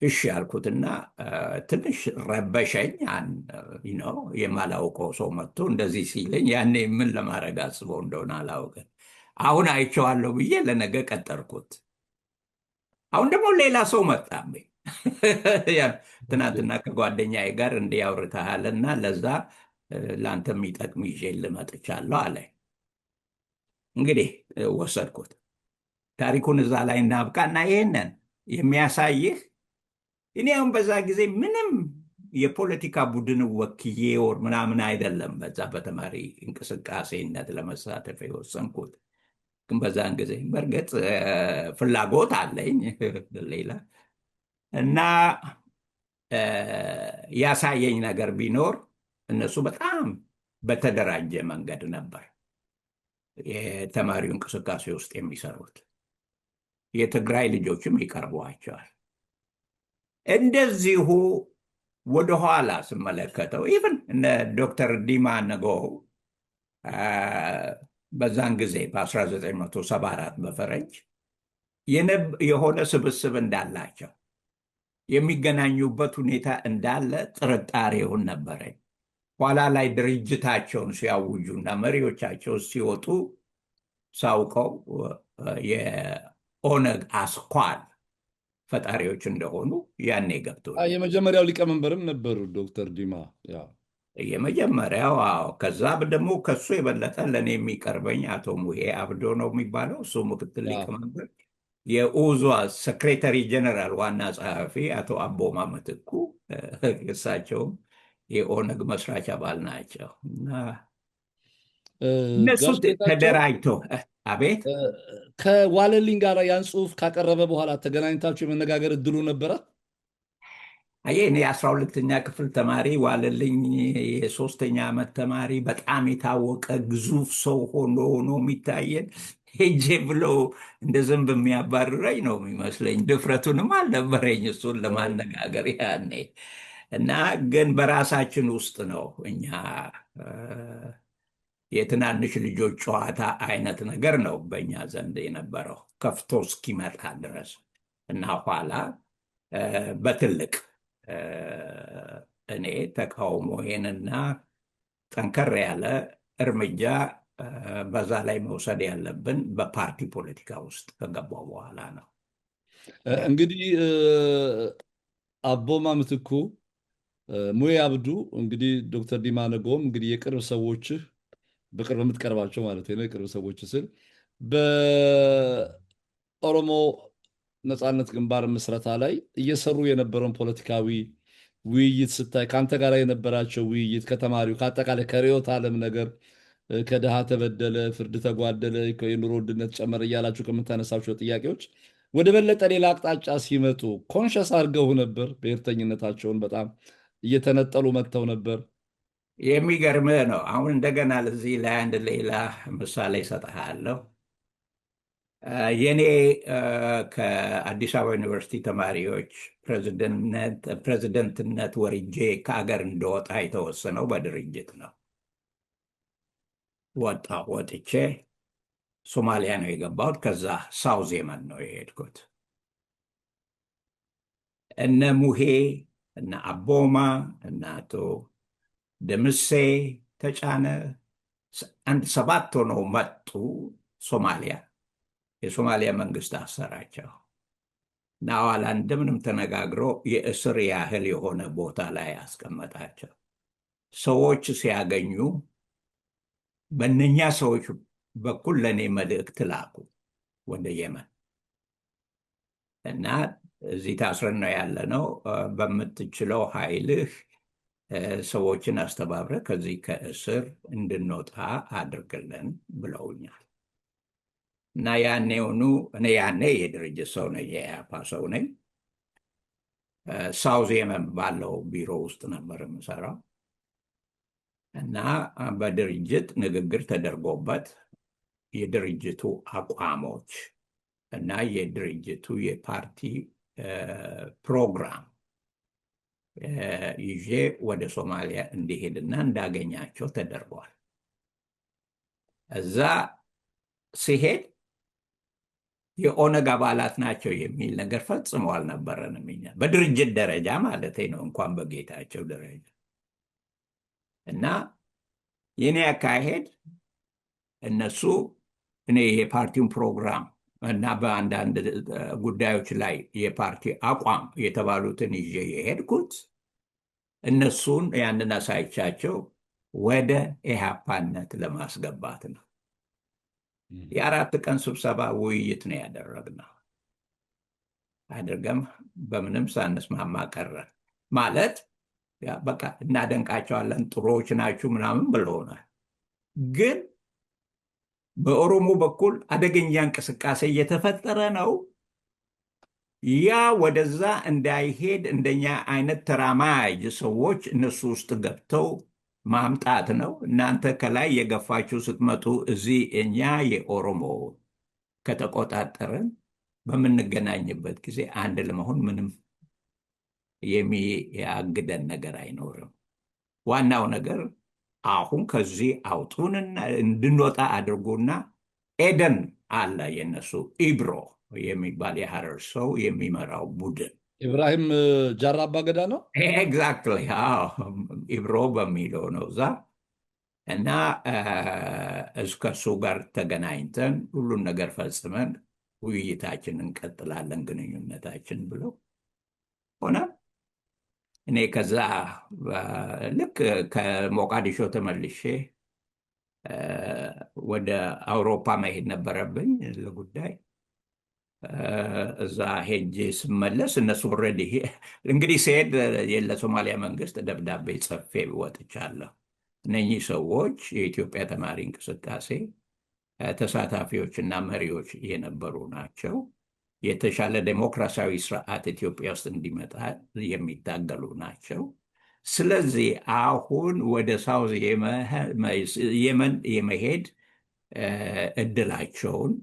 እሺ ያልኩትና ትንሽ ረበሸኝ። የማላውቀው ሰው መጥቶ እንደዚህ ሲለኝ ያኔ ምን ለማድረግ አስበው እንደሆነ አላውቅም። አሁን አይቼዋለሁ ብዬ ለነገ ቀጠርኩት። አሁን ደግሞ ሌላ ሰው መጣብኝ። ትናንትና ከጓደኛዬ ጋር እንዲህ አውርተሃልና ለዛ ለአንተ የሚጠቅም ይዤ ልመጥቻለሁ አለ። እንግዲህ ወሰድኩት። ታሪኩን እዛ ላይ እናብቃና ይሄንን የሚያሳይህ እኔ አሁን በዛ ጊዜ ምንም የፖለቲካ ቡድን ወክዬ ወር ምናምን አይደለም በዛ በተማሪ እንቅስቃሴነት ለመሳተፍ የወሰንኩት። ግን በዛን ጊዜ በእርግጥ ፍላጎት አለኝ ሌላ እና ያሳየኝ ነገር ቢኖር እነሱ በጣም በተደራጀ መንገድ ነበር የተማሪው እንቅስቃሴ ውስጥ የሚሰሩት። የትግራይ ልጆችም ይቀርቧቸዋል። እንደዚሁ ወደኋላ ስመለከተው ኢቨን እነ ዶክተር ዲማ ነገው በዛን ጊዜ በ1974 በፈረንጅ የሆነ ስብስብ እንዳላቸው የሚገናኙበት ሁኔታ እንዳለ ጥርጣሬውን ነበረኝ። ኋላ ላይ ድርጅታቸውን ሲያውጁና መሪዎቻቸው ሲወጡ ሳውቀው የኦነግ አስኳል ፈጣሪዎች እንደሆኑ ያኔ ገብቶ የመጀመሪያው ሊቀመንበርም ነበሩ ዶክተር ዲማ የመጀመሪያው። ከዛ ደግሞ ከሱ የበለጠ ለእኔ የሚቀርበኝ አቶ ሙሄ አብዶ ነው የሚባለው። እሱ ምክትል ሊቀመንበር፣ የኡዟ ሴክሬታሪ ጀነራል ዋና ጸሐፊ አቶ አቦማ ምትኩ እሳቸውም የኦነግ መስራች አባል ናቸው። እና እነሱ ተደራጅተው አቤት ከዋለልኝ ጋር ያን ጽሁፍ ካቀረበ በኋላ ተገናኝታችሁ የመነጋገር እድሉ ነበረ? እኔ የ12ኛ ክፍል ተማሪ፣ ዋለልኝ የ3ኛ ዓመት ተማሪ፣ በጣም የታወቀ ግዙፍ ሰው ሆኖ የሚታየን ሄጄ ብሎ እንደ ዝንብ የሚያባርረኝ ነው የሚመስለኝ። ድፍረቱንም አልነበረኝ እሱን ለማነጋገር ያኔ። እና ግን በራሳችን ውስጥ ነው እኛ የትናንሽ ልጆች ጨዋታ አይነት ነገር ነው በእኛ ዘንድ የነበረው ከፍቶ እስኪመጣ ድረስ እና ኋላ በትልቅ እኔ ተቃውሞዬንና ጠንከር ያለ እርምጃ በዛ ላይ መውሰድ ያለብን በፓርቲ ፖለቲካ ውስጥ ከገባው በኋላ ነው። እንግዲህ አቦማ ምትኩ፣ ሙሄ አብዱ፣ እንግዲህ ዶክተር ዲማ ነጎም እንግዲህ የቅርብ ሰዎችህ፣ በቅርብ የምትቀርባቸው ማለት ነው። የቅርብ ሰዎች ስል በኦሮሞ ነፃነት ግንባር ምስረታ ላይ እየሰሩ የነበረውን ፖለቲካዊ ውይይት ስታይ ከአንተ ጋር የነበራቸው ውይይት ከተማሪው ከአጠቃላይ ከርዕዮተ ዓለም ነገር ከድሃ ተበደለ፣ ፍርድ ተጓደለ፣ የኑሮ ውድነት ጨመረ እያላችሁ ከምታነሳቸው ጥያቄዎች ወደ በለጠ ሌላ አቅጣጫ ሲመጡ ኮንሸስ አድርገው ነበር? ብሔርተኝነታቸውን በጣም እየተነጠሉ መጥተው ነበር? የሚገርምህ ነው። አሁን እንደገና ለዚህ ላይ አንድ ሌላ ምሳሌ እሰጥሃለሁ። የኔ ከአዲስ አበባ ዩኒቨርሲቲ ተማሪዎች ፕሬዚደንትነት ወርጄ ከአገር እንደወጣ የተወሰነው በድርጅት ነው። ወጥቼ ሶማሊያ ነው የገባሁት። ከዛ ሳውዝ የመን ነው የሄድኩት። እነ ሙሄ እነ አቦማ እነ አቶ ደምሴ ተጫነ አንድ 7 ሆነው መጡ ሶማሊያ። የሶማሊያ መንግስት አሰራቸው እና ኋላ እንደምንም ተነጋግሮ የእስር ያህል የሆነ ቦታ ላይ አስቀመጣቸው። ሰዎች ሲያገኙ በእነኛ ሰዎች በኩል ለእኔ መልእክት ላኩ ወደ የመን እና እዚህ ታስረን ነው ያለነው፣ በምትችለው ኃይልህ ሰዎችን አስተባብረህ ከዚህ ከእስር እንድንወጣ አድርግልን ብለውኛል። እና ያኔውኑ እኔ ያኔ የድርጅት ሰው ነኝ፣ የኢያፓ ሰው ነኝ። ሳውዝ የመን ባለው ቢሮ ውስጥ ነበር የምሰራው እና በድርጅት ንግግር ተደርጎበት የድርጅቱ አቋሞች እና የድርጅቱ የፓርቲ ፕሮግራም ይዤ ወደ ሶማሊያ እንዲሄድና እንዳገኛቸው ተደርጓል። እዛ ሲሄድ የኦነግ አባላት ናቸው የሚል ነገር ፈጽሞ አልነበረንም። እኛ በድርጅት ደረጃ ማለት ነው፣ እንኳን በጌታቸው ደረጃ እና የኔ አካሄድ እነሱ እኔ የፓርቲውን ፕሮግራም እና በአንዳንድ ጉዳዮች ላይ የፓርቲ አቋም የተባሉትን ይዤ የሄድኩት እነሱን ያንን አሳይቻቸው ወደ ኢህአፓነት ለማስገባት ነው። የ4 ቀን ስብሰባ ውይይት ነው ያደረግነው። አድርገም በምንም ሳንስማማ ቀረን። ማለት በቃ እናደንቃቸዋለን፣ ጥሩዎች ናችሁ ምናምን ብለውናል። ግን በኦሮሞ በኩል አደገኛ እንቅስቃሴ እየተፈጠረ ነው። ያ ወደዛ እንዳይሄድ እንደኛ አይነት ተራማጅ ሰዎች እነሱ ውስጥ ገብተው ማምጣት ነው። እናንተ ከላይ የገፋችሁ ስትመጡ እዚህ እኛ የኦሮሞ ከተቆጣጠርን በምንገናኝበት ጊዜ አንድ ለመሆን ምንም የሚያግደን ነገር አይኖርም። ዋናው ነገር አሁን ከዚህ አውጡንና እንድንወጣ አድርጎና ኤደን አለ የነሱ ኢብሮ የሚባል የሐረር ሰው የሚመራው ቡድን ኢብራሂም ጃራ አባገዳ ነው። ኤግዛክትሊ ኢብሮ በሚለው ነው እዛ እና ከእሱ ጋር ተገናኝተን ሁሉን ነገር ፈጽመን ውይይታችን እንቀጥላለን ግንኙነታችን ብለው ሆነ። እኔ ከዛ ልክ ከሞቃዲሾ ተመልሼ ወደ አውሮፓ መሄድ ነበረብኝ ለጉዳይ። እዛ ሄጄ ስመለስ እነሱ ኦልሬዲ እንግዲህ ሲሄድ ለሶማሊያ መንግስት ደብዳቤ ጽፌ ወጥቻለሁ። እነኚህ ሰዎች የኢትዮጵያ ተማሪ እንቅስቃሴ ተሳታፊዎችና መሪዎች የነበሩ ናቸው። የተሻለ ዴሞክራሲያዊ ስርዓት ኢትዮጵያ ውስጥ እንዲመጣ የሚታገሉ ናቸው። ስለዚህ አሁን ወደ ሳውዝ የመን የመሄድ እድላቸውን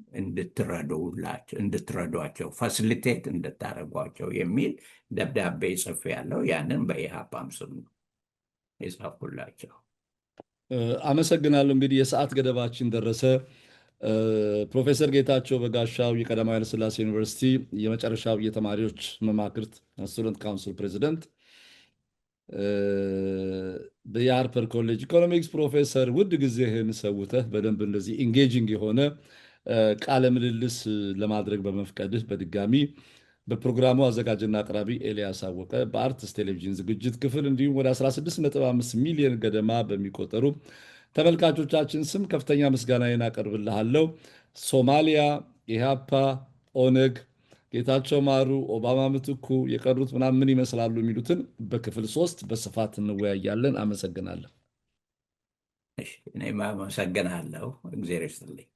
እንድትረዷቸው ፋሲሊቴት እንድታደርጓቸው የሚል ደብዳቤ ጽፌያለሁ። ያንን በኢህአፓም ስም ነው የጻፍኩላቸው። አመሰግናለሁ። እንግዲህ የሰዓት ገደባችን ደረሰ። ፕሮፌሰር ጌታቸው በጋሻው የቀዳማዊ ኃይለ ሥላሴ ዩኒቨርሲቲ የመጨረሻው የተማሪዎች መማክርት ስቱደንት ካውንስል ፕሬዚደንት፣ የሃርፐር ኮሌጅ ኢኮኖሚክስ ፕሮፌሰር፣ ውድ ጊዜህን ሰውተህ በደንብ እንደዚህ ኢንጌጂንግ የሆነ ቃለ ምልልስ ለማድረግ በመፍቀድህ በድጋሚ በፕሮግራሙ አዘጋጅና አቅራቢ ኤልያስ አወቀ በአርትስ ቴሌቪዥን ዝግጅት ክፍል እንዲሁም ወደ 16.5 ሚሊዮን ገደማ በሚቆጠሩ ተመልካቾቻችን ስም ከፍተኛ ምስጋናዬን አቀርብልሃለሁ። ሶማሊያ፣ ኢህአፓ፣ ኦነግ፣ ጌታቸው ማሩ፣ ኦባማ ምትኩ፣ የቀሩት ምናምን ምን ይመስላሉ የሚሉትን በክፍል 3 በስፋት እንወያያለን። አመሰግናለሁ። እኔም አመሰግናለሁ። እግዚአብሔር ይስጥልኝ።